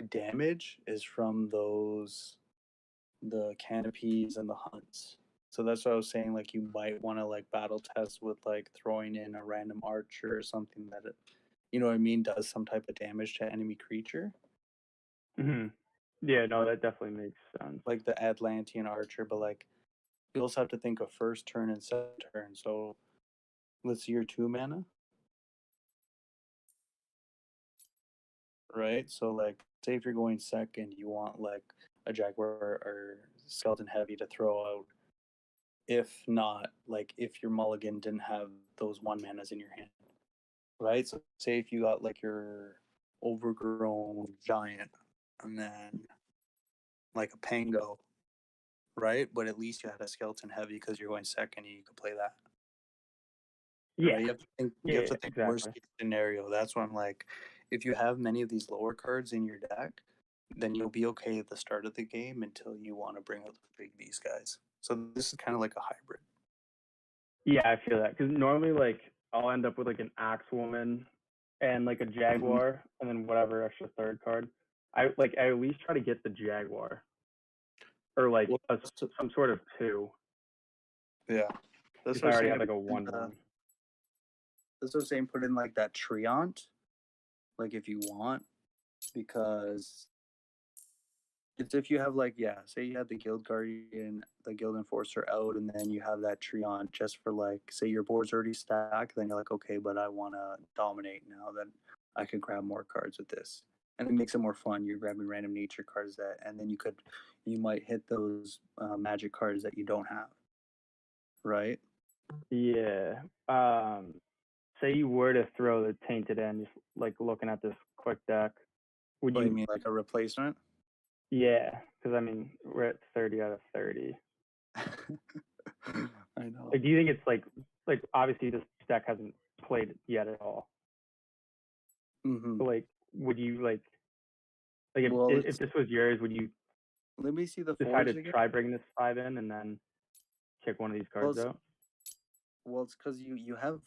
damage is from the canopies and the hunts. So that's what I was saying. Like you might want to like battle test with like throwing in a random archer or something that it, you know what I mean, does some type of damage to enemy creature. Hmm. Yeah, no, that definitely makes sense. Like the Atlantean archer, but like you also have to think of first turn and second turn. So let's see your 2 mana. Right? So like say if you're going second, you want like a jaguar or skeleton heavy to throw out. If not, like if your mulligan didn't have those 1 manas in your hand. Right? So say if you got like your overgrown giant and then like a pango, right? But at least you had a skeleton heavy because you're going second and you could play that. Yeah, Right? You have to think, yeah, worst exactly. case scenario. That's why I'm like, if you have many of these lower cards in your deck, then you'll be okay at the start of the game until you want to bring out the big beast guys. So this is kind of like a hybrid. Yeah, I feel that because normally like I'll end up with like an axe woman and like a jaguar and then whatever extra third card. I at least try to get the jaguar or like Well, some sort of 2 yeah, that's if what I I'm already saying. have like a 1/1. That's what I'm saying. Put in like that Treant, like if you want, because it's if you have like say you had the guild guardian, the guild enforcer out, and then you have that Treant just for like say your board's already stacked, then you're like okay, but I want to dominate now. Then I could grab more cards with this, and it makes it more fun. You're grabbing random nature cards that, and then you might hit those magic cards that you don't have, right? Yeah. Say you were to throw the tainted in, just like looking at this quick deck, would What do you? you mean, like a replacement? Yeah, because I mean we're at 30 out of 30. I know. Like, do you think it's like obviously this deck hasn't played yet at all? Mm-hmm. But like, would you like if Well, if this was yours, would you let me see the decide fours to again. try bringing this 5 in and then kick one of these cards out? Well, it's because you have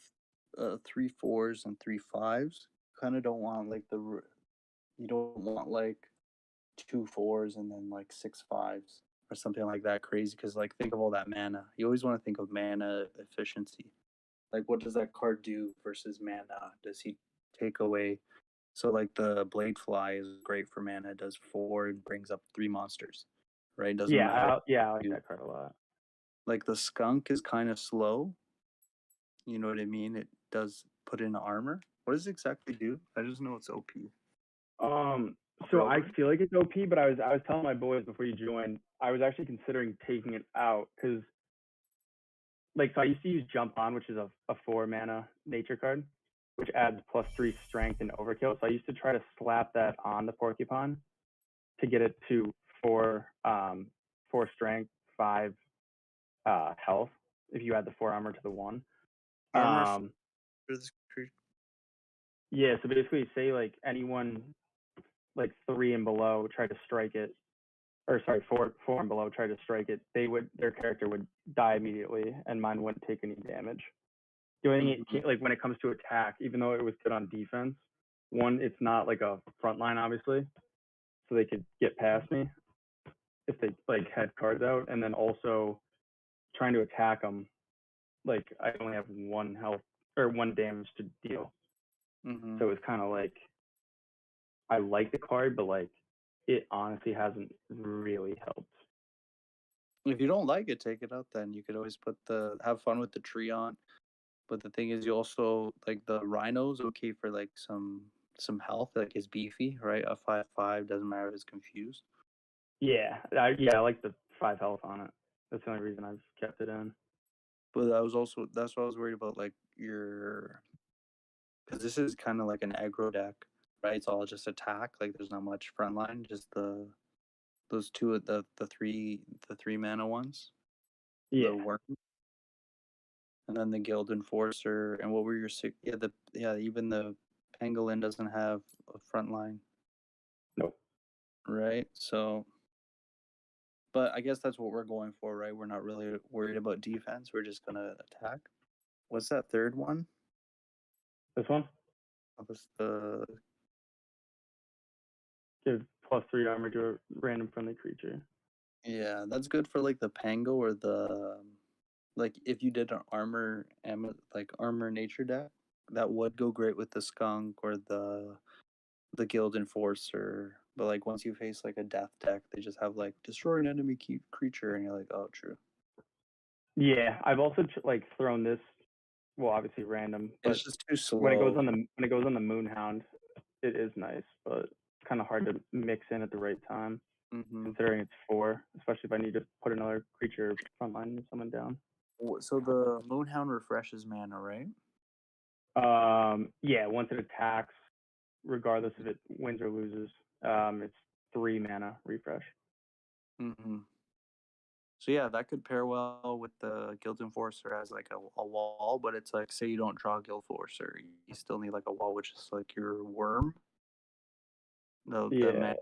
3 4s and 3 5s. Kind of don't want like you don't want like 2 4s and then like 6 5s or something like that crazy. Because like think of all that mana. You always want to think of mana efficiency. Like what does that card do versus mana? Does he take away? So like the Blade Fly is great for mana. It does 4 and brings up 3 monsters. Right? Doesn't matter. I like that card a lot. Like the skunk is kind of slow. You know what I mean? It does put in armor. What does it exactly do? I just know it's OP. So I Rubber? feel like it's OP, but I was telling my boys before you joined, I was actually considering taking it out because like so I used to use Jump On, which is a 4 mana nature card, which adds +3 strength and overkill. So I used to try to slap that on the Porcupine to get it to 4 strength, 5 health if you add the 4 armor to the 1. Armor for this creature. Yeah, so basically say like anyone like 3 and below try to strike it, or sorry, 4 and below try to strike it, their character would die immediately and mine wouldn't take any damage. The only thing like when it comes to attack, even though it was good on defense, one, it's not like a front line obviously, so they could get past me if they like had cards out, and then also trying to attack them, like I only have 1 health or 1 damage to deal. Mm-hmm. So it's kind of like I like the card, but like it honestly hasn't really helped. If you don't like it, take it out. Then you could always have fun with the Treant. But the thing is, you also like the Rhino's okay for like some health. Like it's beefy, right? A 5/5 doesn't matter if it's confused. Yeah, I like the 5 health on it. That's the only reason I've kept it in. But that's what I was worried about. Like because this is kind of like an aggro deck, right? It's all just attack. Like there's not much frontline. Just those two the 3 mana ones. Yeah. The worm. And then the guild enforcer. And what were your six? Yeah, even the pangolin doesn't have a front line. Nope. Right. So, But I guess that's what we're going for, right? We're not really worried about defense. We're just gonna attack. What's that third one? This one What's the gives +3 armor to a random friendly creature. Yeah, that's good for like the Pango or the like if you did an armor nature deck, that would go great with the skunk or the guild enforcer. But like once you face like a death deck, they just have like destroy an enemy creature, and you're like, oh, true. Yeah, I've also like thrown this. Well, obviously random, but It's just too slow. when it goes on the Moonhound, it is nice, but it's kind of hard to mix in at the right time, considering it's 4, especially if I need to put another creature frontline and someone down. So the Moonhound refreshes mana, right? Yeah, once it attacks, regardless if it wins or loses, it's 3 mana refresh. So yeah, that could pair well with the Guild Enforcer as like a wall, but it's like say you don't draw Guild Enforcer, you still need like a wall, which is like your worm. The Yeah.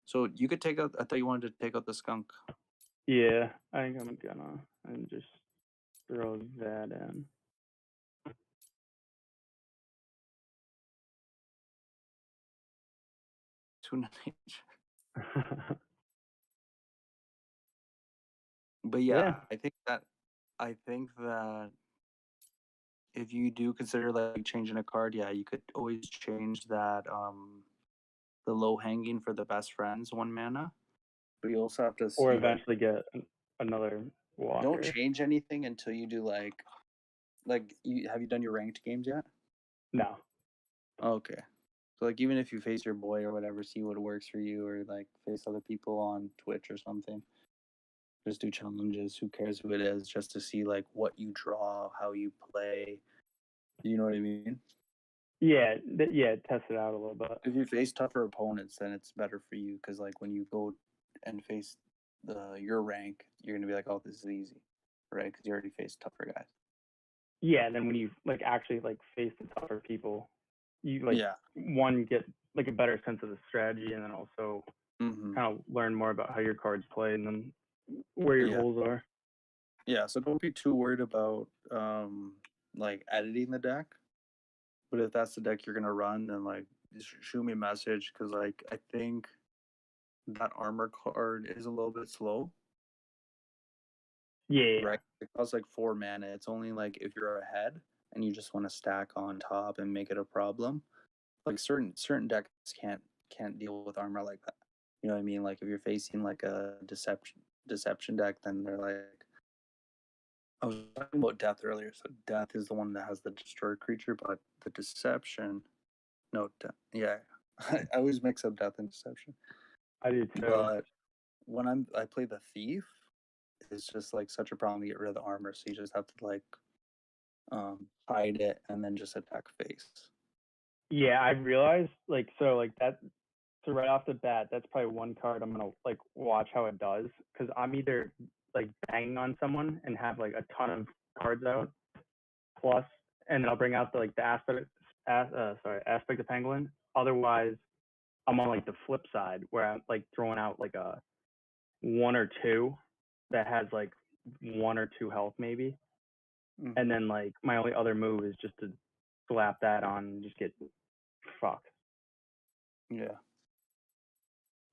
So you could take out. I thought you wanted to take out the skunk. Yeah, I think I'm gonna and just throw that in. Tuna But yeah, I think that if you do consider like changing a card, yeah, you could always change that the low hanging for the best friends 1 mana. But you also have to see, or eventually get another walker. Don't change anything until you do like have you done your ranked games yet? No. Okay. So like even if you face your boy or whatever, see what works for you, or like face other people on Twitch or something. Just do challenges. Who cares who it is? Just to see like what you draw, how you play. You know what I mean? Yeah, test it out a little bit. If you face tougher opponents, then it's better for you because like when you go and face your rank, you're gonna be like, oh, this is easy, right? Because you already faced tougher guys. Yeah, and then when you like actually like face the tougher people, you like one get like a better sense of the strategy, and then also kind of learn more about how your cards play, and then where your holes are. Yeah, so don't be too worried about like editing the deck. But if that's the deck you're gonna run, then like just shoot me a message because like I think that armor card is a little bit slow. Yeah. Right. It costs like 4 mana. It's only like if you're ahead and you just want to stack on top and make it a problem. Like certain decks can't deal with armor like that. You know what I mean? Like if you're facing like a deception deck, then they're like, I was talking about death earlier. So death is the one that has the destroy creature, but the deception, no, yeah, I always mix up death and deception. I do too. But when I play the thief, it's just like such a problem to get rid of the armor. So you just have to like hide it and then just attack face. Yeah, I realized like so like that. So right off the bat, that's probably one card I'm gonna like watch how it does because I'm either like banging on someone and have like a ton of cards out, plus, and then I'll bring out the like the aspect of Penguin. Otherwise, I'm on like the flip side where I'm like throwing out like a 1 or 2 that has like 1 or 2 health maybe, and then like my only other move is just to slap that on and just get fucked. Yeah.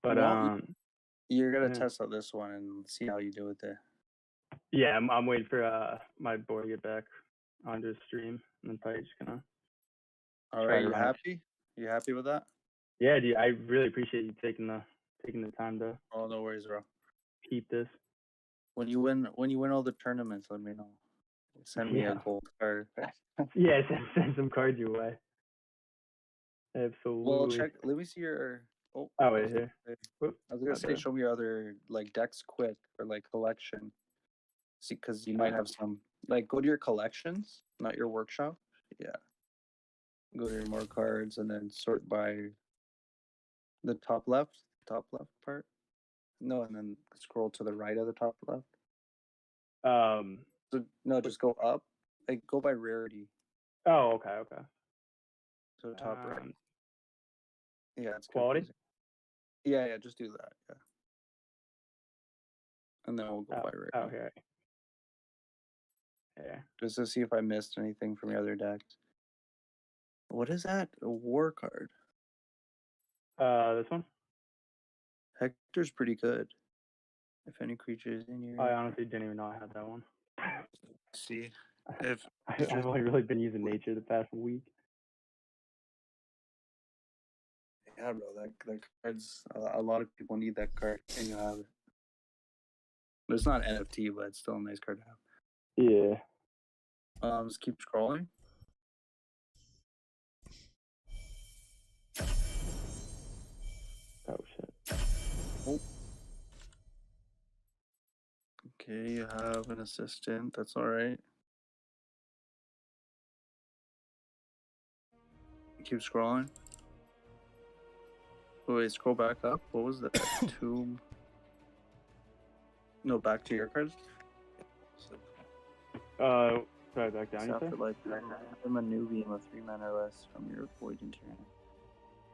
But you're gonna test out this one and see how you do with it. Yeah, I'm waiting for my boy to get back onto the stream, and then probably just gonna. All right, you happy? You happy with that? Yeah, dude, I really appreciate you taking the time to. Oh, no worries, bro. Keep this. When you win all the tournaments, let me know. Send me a gold card. Yeah, send some cards your way. Absolutely. Well, check. Let me see your. Oh, wait here. I was gonna say, show me your other like decks quick or like collection. See, because you might have some. Like, go to your collections, not your workshop. Yeah. Go to your more cards and then sort by the top left part. No, and then scroll to the right of the top left. So, no, just go up. Like go by rarity. Oh, okay. So top right. Yeah, it's quality. Confusing. Yeah, just do that. Yeah. and then we'll go by right now. Okay. Yeah. Just to see if I missed anything from your other decks. What is that? A war card. This one? Hector's pretty good. If any creatures in your I honestly didn't even know I had that one. see if I've only really been using nature the past week. yeah, bro, that card's a lot of people need that card, and you have it. But it's not NFT, but it's still a nice card to have. Yeah. Just keep scrolling. Oh shit. Oh. Okay, you have an assistant. That's all right. Keep scrolling. Oh, wait, scroll back up. What was that? Tomb. No, back to your cards. Sorry, back down. You After say? like I'm a newbie. I'm a 3-man or less from your void into your hand.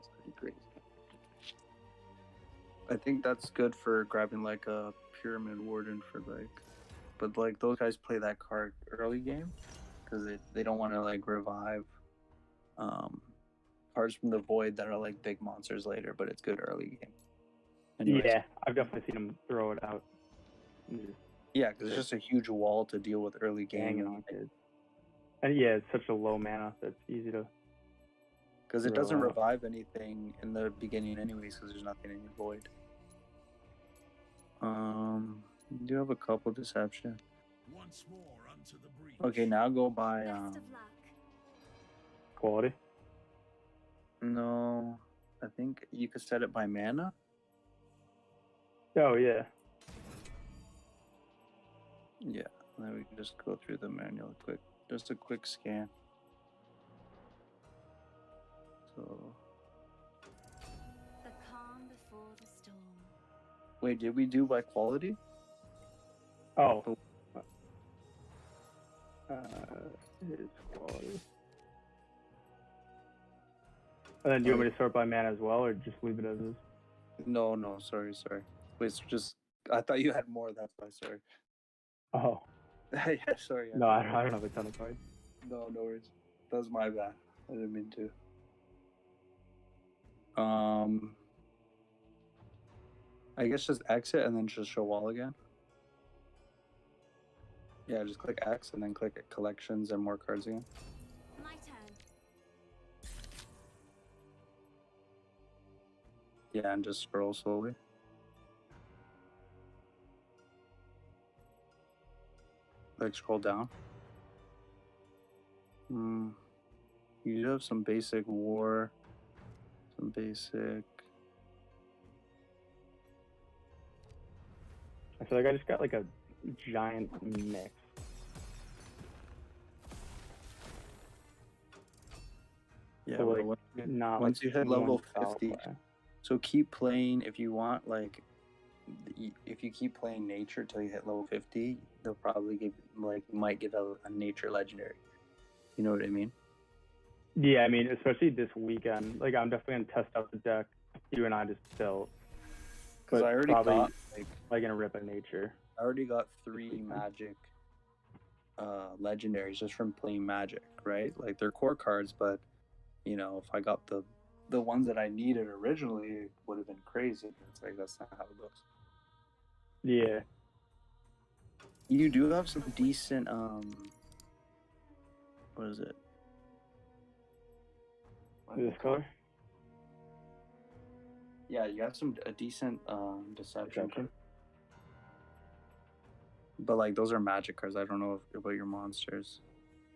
It's pretty crazy. I think that's good for grabbing like a pyramid warden for like, but like those guys play that card early game because they don't want to like revive cards from the void that are like big monsters later, but it's good early game. Anyways. Yeah, I've definitely seen him throw it out. Yeah, because it's just a huge wall to deal with early game. Hanging on kids. And yeah, it's such a low mana that's easy to. Because it doesn't revive anything in the beginning, anyways, because there's nothing in your void. You do have a couple deception. Once more unto the breach. Okay, now go by Best of luck. Quality. No, I think you could set it by mana. Oh yeah. Yeah, and then we can just go through the manual quick. Just a quick scan. So The calm before the storm. wait, did we do by quality? Oh. It's quality. And then do you want me to sort by mana as well, or just leave it as is? No, sorry. Wait, so just I thought you had more. That's why. Sorry. Oh. Yeah, sorry. No, I don't have a ton of cards. No worries. That was my bad. I didn't mean to. I guess just exit and then just show wall again. Yeah, just click X and then click collections and more cards again. My turn. Yeah, and just scroll slowly. Like scroll down. You do have some basic war, some basic. I feel like I just got like a giant mix. Yeah, So, like, but not once like you hit one level style 50, play. so keep playing if you want. Like, if you keep playing nature till you hit level 50, they'll probably give might give a nature legendary. You know what I mean? Yeah, I mean, especially this weekend. Like, I'm definitely gonna test out the deck you and I just built. Because I already probably got like gonna rip a nature. I already got 3 magic legendaries just from playing Magic, right? Like they're core cards, but you know, if I got the ones that I needed originally, it would have been crazy. It's like that's not how it goes. Yeah. You do have some decent what is it? This color? Yeah, you have a decent deception. But like those are magic cards. I don't know about your monsters.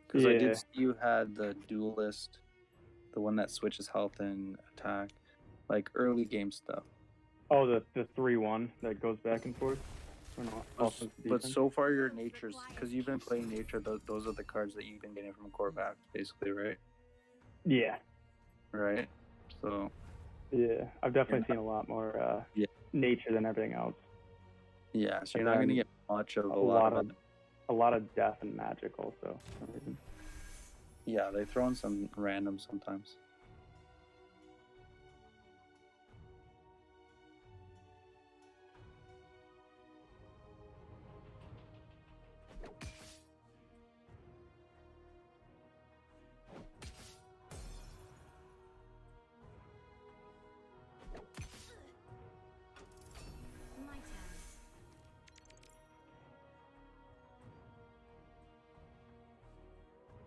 Because I did see you had the duelist, the one that switches health and attack, like early game stuff. Oh, the 3/1 that goes back and forth. Or not, but so far your natures, because you've been playing nature, those are the cards that you've been getting from core packs, basically, right? Yeah. Right. So. Yeah, I've definitely seen a lot more nature than everything else. Yeah, so you're not gonna get much of a lot of death and magic also for some reason. Yeah, they throw in some random sometimes.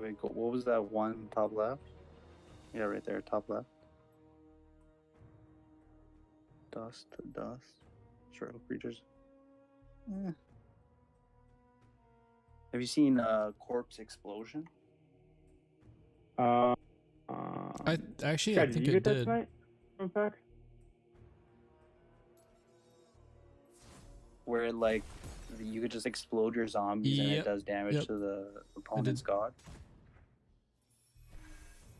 Wait, what was that one top left? Yeah, right there, top left. Dust to dust. Short creatures. Eh. Have you seen Corpse Explosion? I actually I Chad, think you I get that did. tonight from pack? Where like you could just explode your zombies and it Yep, does damage yep. to the opponent's god.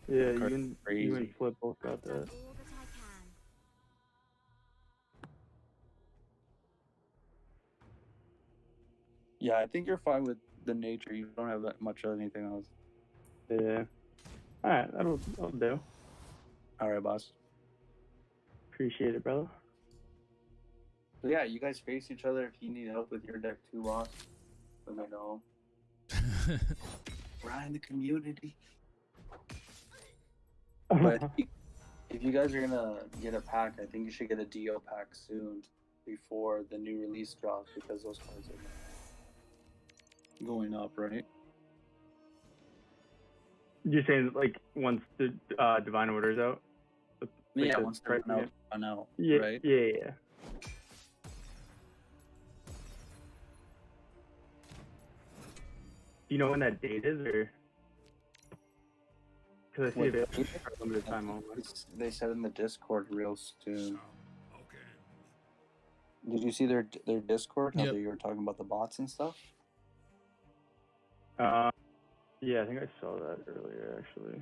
Yeah, Card's you crazy. and Flip both got I've done that. all that I can. Yeah, I think you're fine with the nature. You don't have that much of anything else. Yeah. Alright, that'll do. Alright, boss. Appreciate it, brother. So yeah, you guys face each other if you need help with your deck too, boss. Let me know. We're in the community. But if you guys are gonna get a pack, I think you should get a DO pack soon before the new release drops because those cards are going up, right? You're saying like once the Divine Order's out? Like Yeah, the once they're price run out, Yeah, right? yeah. Do you know when that date is, or? Because I see What it date? for a limited time only. They said in the Discord real soon. Okay. Did you see their Discord? How Yep. they were talking about the bots and stuff? Yeah, I think I saw that earlier actually.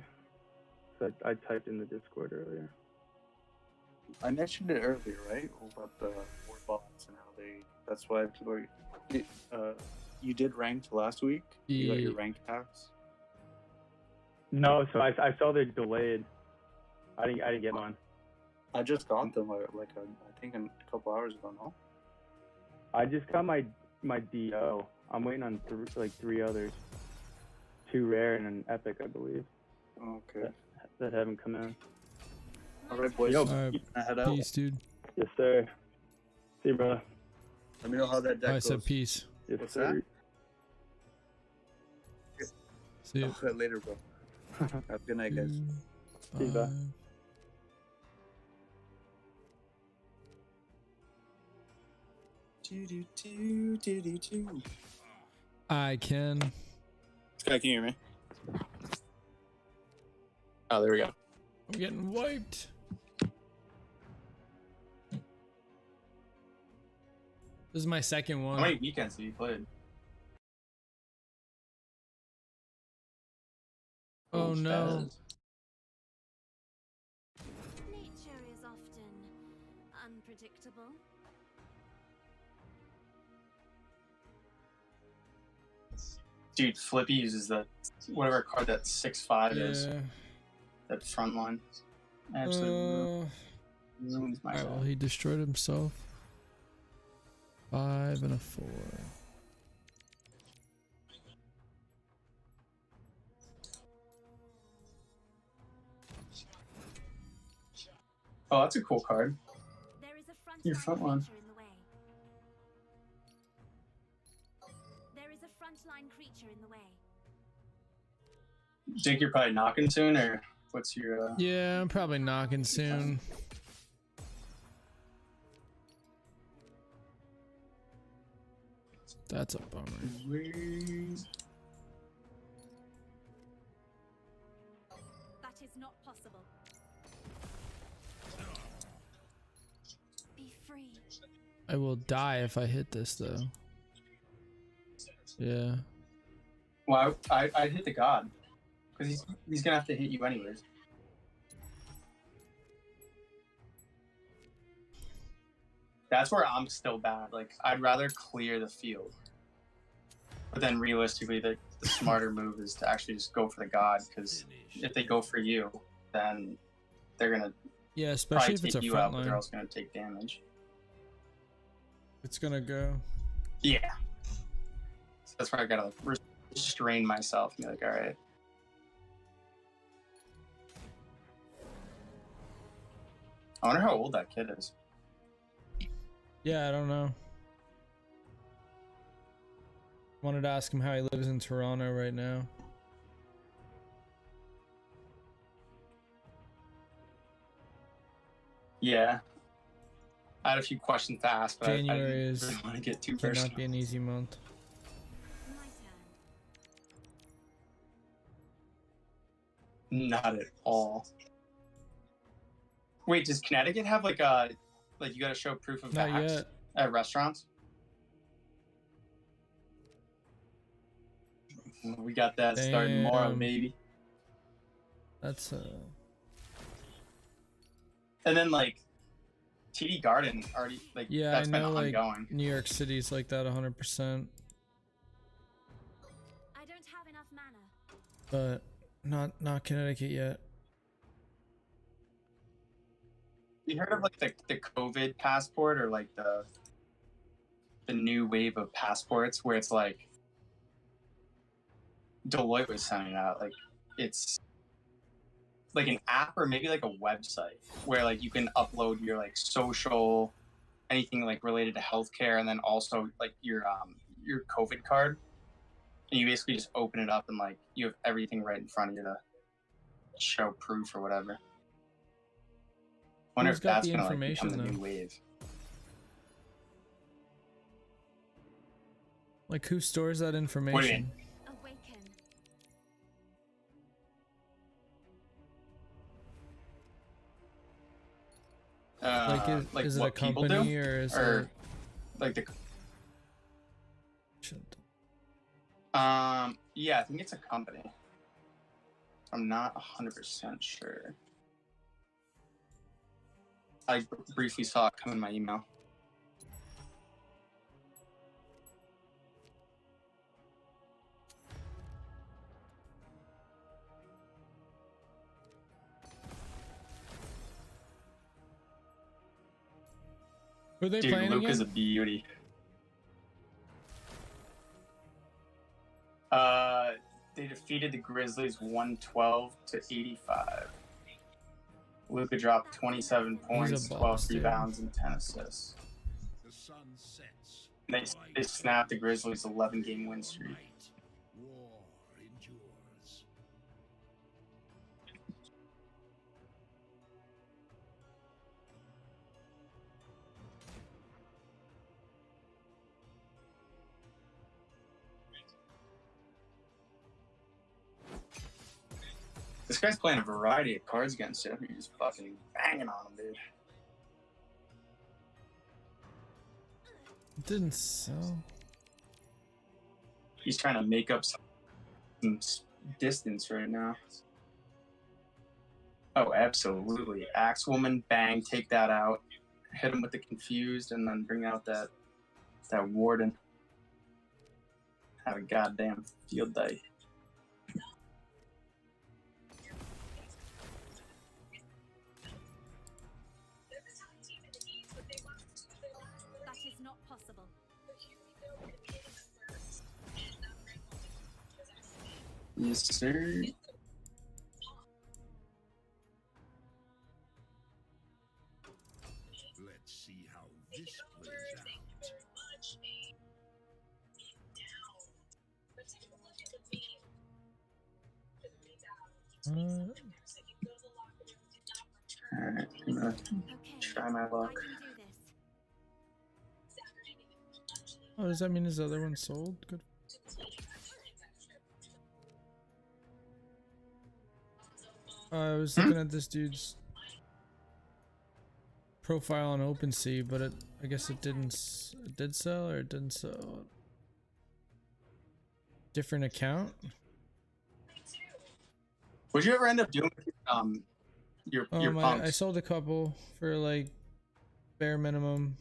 So I typed in the Discord earlier. I mentioned it earlier, right? About the war bots and how they. That's why people are. You did ranked last week. You got your ranked packs. No, so I saw they're delayed. I didn't get mine. I just got them I think a couple hours ago. No. I just got my DO. I'm waiting on three others. 2 rare and an epic, I believe, Okay. that haven't come in. All right, boys. Yo, Alright, I head out. peace, dude. Yes, sir. See you, brother. Let me know how that deck I goes. said peace. Yes, What's sir. See you. Okay, later, bro. Have a good night, guys. See you, bye. 5. I can. Sky, can you hear me? Oh, there we go. I'm getting wiped. This is my second one. How many weekends have you played? Oh no. Nature is often unpredictable. Dude, Flippy uses that whatever card that 6/5 is. Yeah. That front line. Absolutely ruins my Alright, well, set. he destroyed himself. 5 and a 4. Oh, that's a cool card. There is a Your front line. creature in the way. There is a frontline creature in the way. Think you're probably knocking soon, or what's your? Yeah, I'm probably knocking soon. That's a bummer. That is not possible. Be free. I will die if I hit this though. Yeah. Well, I hit the god because he's gonna have to hit you anyways. That's where I'm still bad. Like, I'd rather clear the field. But then realistically, the smarter move is to actually just go for the god, because if they go for you, then they're going to Yeah, probably especially if it's take a you front out, but they're line. also going to take damage. It's gonna go. Yeah. So that's where I got to like restrain myself and be like, all right. I wonder how old that kid is. Yeah, I don't know. Wanted to ask him how he lives in Toronto right now. Yeah. I had a few questions to ask, but I January didn't is really want to get too cannot personal. be an easy month. My turn. Not at all. Wait, does Connecticut have like you gotta show proof of Not vax yet. at restaurants? We got that starting tomorrow, Damn. baby. That's And then like TD Garden already like yeah, that's I been know like ongoing. New York City's like that 100%, I don't have enough mana. but not Connecticut yet. You heard of like the COVID passport or like the new wave of passports where it's like Deloitte was sending out, like it's like an app or maybe like a website where like you can upload your like social, anything like related to healthcare, and then also like your COVID card, and you basically just open it up and like you have everything right in front of you to show proof or whatever. Wonder Who's if got that's the gonna like information, become the though? new wave. Like who stores that What do you information? mean? Awaken. Like is it a what people company do? or is Or it like the shit. yeah, I think it's a company. I'm not 100% sure. I briefly saw it come in my email. Who are they Dude, playing Luke again? is a beauty. They defeated the Grizzlies 112 to 85. Luka dropped 27 points, 12 boss, dude. rebounds, and 10 assists. The sun sets. They snapped the Grizzlies' 11-game win streak. War endures. This guy's playing a variety of cards against you. You're just fucking banging on him, dude. It didn't sell. He's trying to make up some distance right now. Oh, absolutely. Axewoman, bang, take that out. Hit him with the confused, and then bring out that warden. Have a goddamn field day. That is not possible. Yes, sir. Let's see how this plays out. Alright, I'm gonna Okay. try my I luck. can do this. Oh, does that mean his other one sold? Good. I was looking at this dude's profile on OpenSea, but I guess it did sell or it didn't sell. Different account? Would you ever end up doing your I pumps? sold a couple for like bare minimum.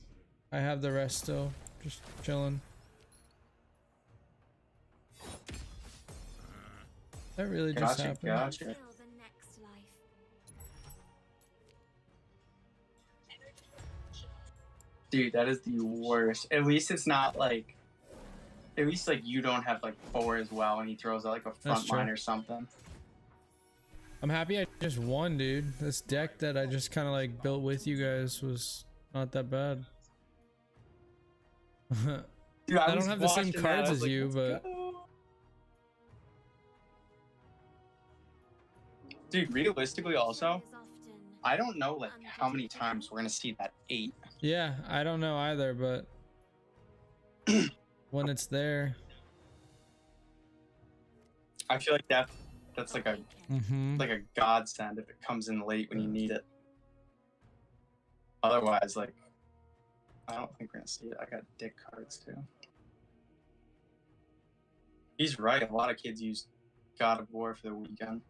I have the rest still, just chilling. That really just Gotcha, happened. gotcha. Till the next life. Dude, that is the worst. At least it's not like. At least like you don't have like 4 as well, and he throws out like a That's front line true. or something. I'm happy I just won, dude. This deck that I just kind of like built with you guys was not that bad. Dude, I was don't have the same watching that, cards I was as like, you, "Let's but go." Dude, realistically, also, Is often I don't know like how many times we're gonna see that 8. Yeah, I don't know either, but when it's there. I feel like that's like a godsend if it comes in late when you need it. Otherwise, like, I don't think we're gonna see it. I got dick cards too. He's right. A lot of kids use God of War for the weekend.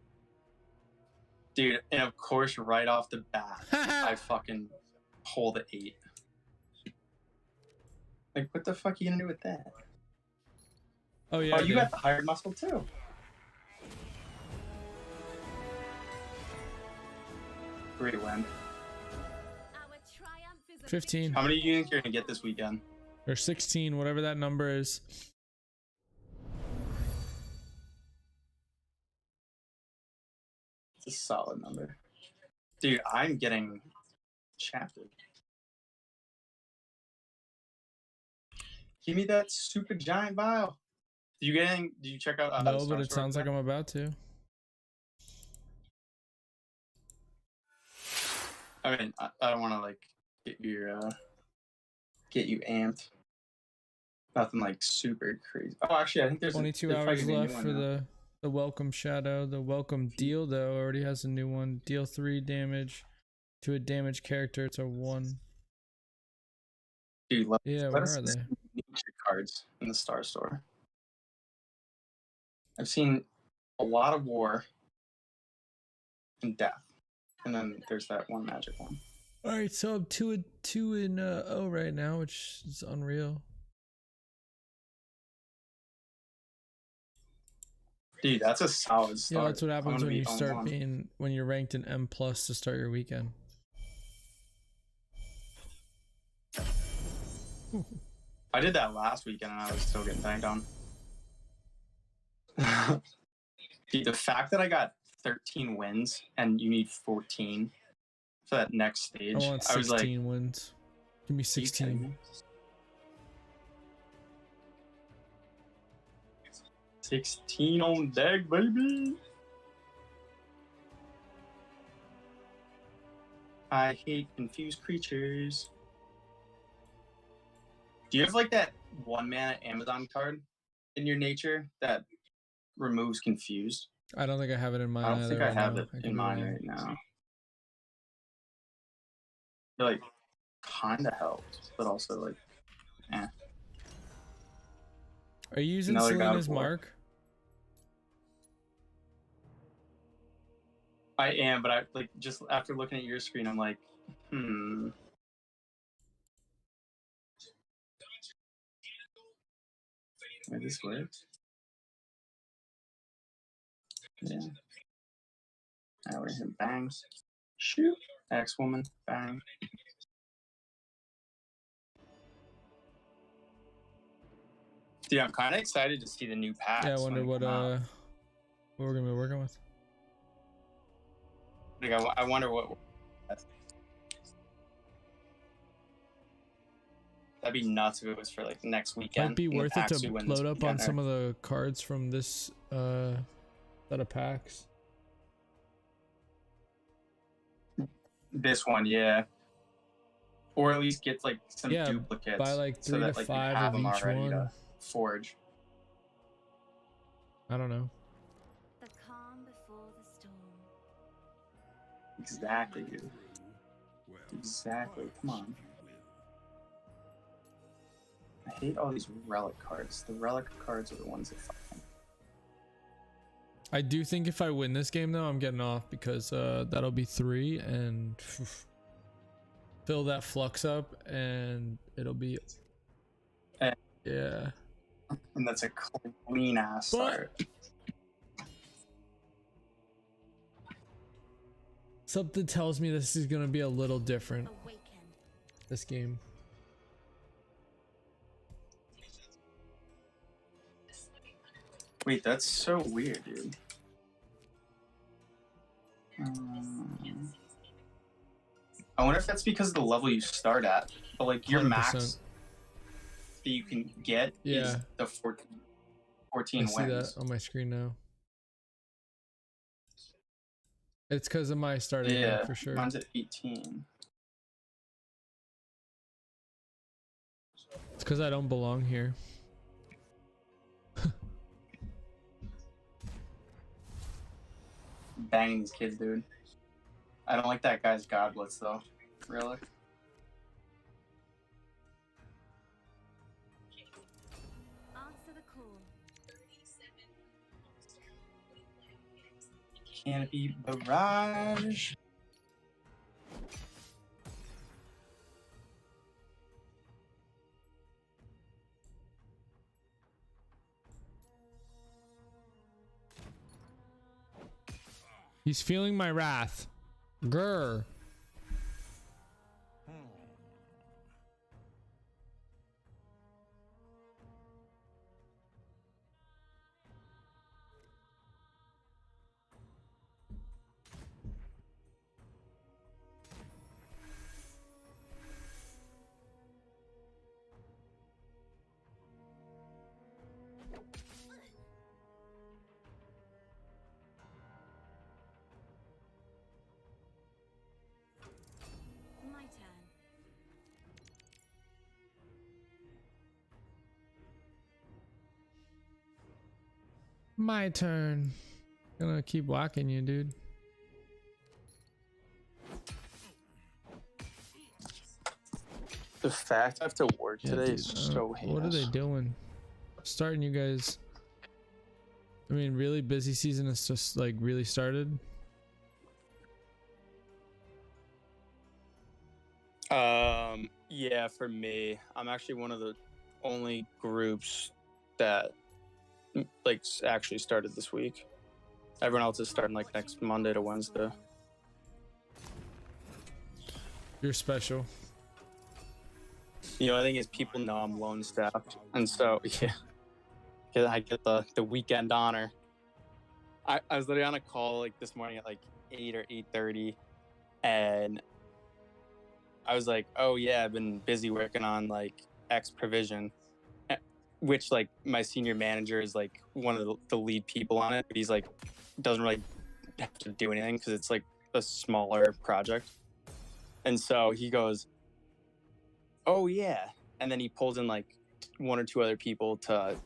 Dude, and of course, right off the bat, I fucking pull the 8. Like, what the fuck are you gonna do with that? Oh yeah. Oh, you got the hired muscle too. Great win. 15 How many do you think you're gonna get this weekend? or 16, whatever that number is. It's a solid number. Dude, I'm getting shafted. Give me that super giant vial. Did you check out No, but it sounds like I'm about to. I mean, I don't want to like get you amped. Nothing like super crazy. Oh, actually, I think there's 22 hours left for the welcome shadow. The welcome deal though already has a new one. Deal 3 damage to a damaged character. It's a 1. Dude, yeah, let where us are they? nature cards in the Star Store. I've seen a lot of war and death, and then there's that one magic one. All right, so I'm 2 in O right now, which is unreal. Dude, that's a solid start. Yeah, that's what happens when you start 0-1. being when you're ranked in M+ to start your weekend. I did that last weekend and I was still getting banged on. Dude, the fact that I got 13 wins and you need 14 for that next stage, I want 16 was like, wins. Give me 16. 16 on deck, baby. I hate confused creatures. Do you have like that 1-mana Amazon card in your nature that removes confused? I don't think I have it in mine. I don't think I right have now. it I in could be mine wrong. right now. It like kind of helped, but also like, eh. Are you using Another God Selena's of War. mark? I am, but I like just after looking at your screen, I'm like, Maybe this works. Yeah. Now we're hitting bangs. Shoot. X-Woman. Bang. Dude, I'm kind of excited to see the new packs. Yeah, I wonder what we're gonna be working with. Like, I wonder what. That'd be nuts if it was for like next weekend. Might be and the worth it packs to we win load this up on weekend some are- of the cards from this set of packs. This one, yeah. Or at least get like some Yeah, duplicates. buy like 3 so to that, like, you 5 have of them each already one. to forge. I don't know. The calm before the storm. Exactly, dude. Exactly. Come on. I hate all these relic cards. The relic cards are the ones that fuck me. I do think if I win this game though, I'm getting off because that'll be 3 and fill that flux up and it'll be yeah. And that's a clean ass start. Something tells me this is gonna be a little different. This game. Wait, that's so weird, dude. I wonder if that's because of the level you start at. But like your 100%. max that you can get is the 14 I see wins. that on my screen now. It's because of my starting Yeah, rank for sure. mine's at 18. It's because I don't belong here. Banging these kids, dude. I don't like that guy's goblets though. Really? Answer the call. Canopy barrage. He's feeling my wrath. Grr. My turn. My turn. Gonna keep whacking you, dude. The fact I have to work Yeah, today dude, is so heinous. what are they doing? Starting you guys. I mean, really busy season is just like really started. Yeah, for me, I'm actually one of the only groups that like actually started this week. Everyone else is starting like next Monday to Wednesday. You're special. You know, I think is people know I'm lone staff, and so yeah, I get the weekend honor. I was literally on a call like this morning at like 8 or 8:30, and I was like, oh yeah, I've been busy working on like X provision, which like my senior manager is like one of the lead people on it, but he's like doesn't really have to do anything because it's like a smaller project. And so he goes, oh yeah, and then he pulls in like one or two other people to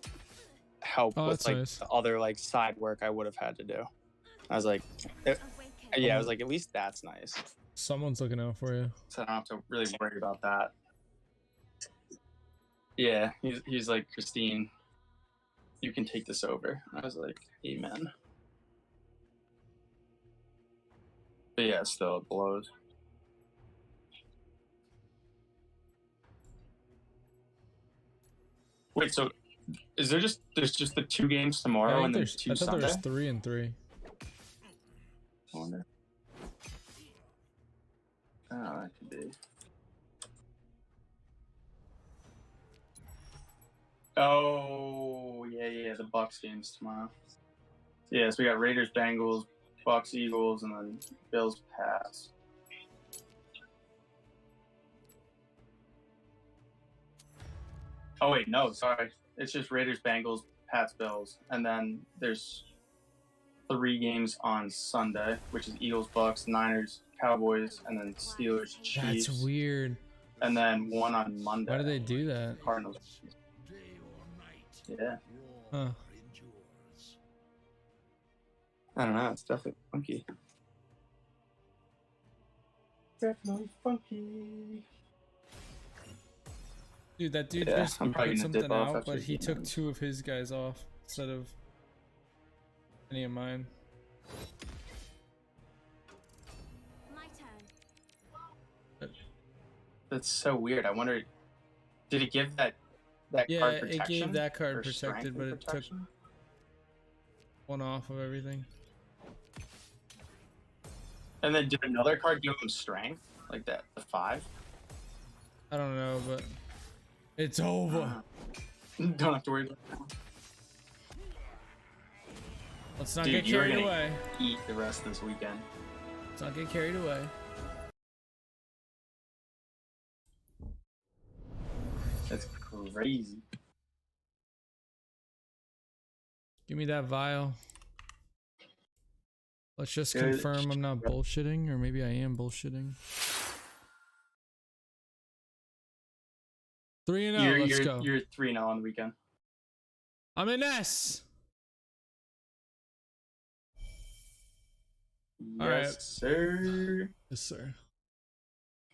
help with that's like nice. the other like side work I would have had to do. I was like, Awaken. yeah, I was like, at least that's nice. Someone's looking out for you. So I don't have to really worry about that. Yeah, he's like, Christine, you can take this over. I was like, amen. But yeah, still it blows. Wait, so is there's just the 2 games I tomorrow think and then there's. 2 I thought there was Sunday? 3 and 3. I wonder. Oh, that could be. Oh, yeah, the Bucks games tomorrow. Yeah, so we got Raiders, Bengals, Bucks, Eagles, and then Bills, Pats. Oh wait, no, sorry. It's just Raiders, Bengals, Pats, Bills, and then there's 3 games on Sunday, which is Eagles, Bucks, Niners, Cowboys, and then Steelers, Chiefs. That's weird. And then 1 on Monday. Why do they do that? Cardinals. Day or night, Yeah, war Huh. endures. I don't know. It's definitely funky. Definitely funky. Dude, that dude Yeah, just I'm probably put gonna dip something off out, after but he the took games. 2 of his guys off instead of any of mine. My turn. That's so weird. I wonder, did it give that Yeah, card it protection? gave that card or strength protected, and but it took protection? 1 off of everything. And then did another card give him strength? Like that, the 5? I don't know, but it's over. Don't have to worry about that. Let's not Dude, get you're carried gonna away. eat the rest of this weekend. Let's not get carried away. That's crazy. Give me that vial. Let's just Good. confirm I'm not bullshitting, or maybe I am bullshitting. 3-0, let's go. You're 3-0 on the weekend. I'm in S. All Yes, right. sir. Yes, sir.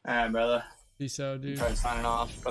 All right, brother. Peace out, dude. Try signing off.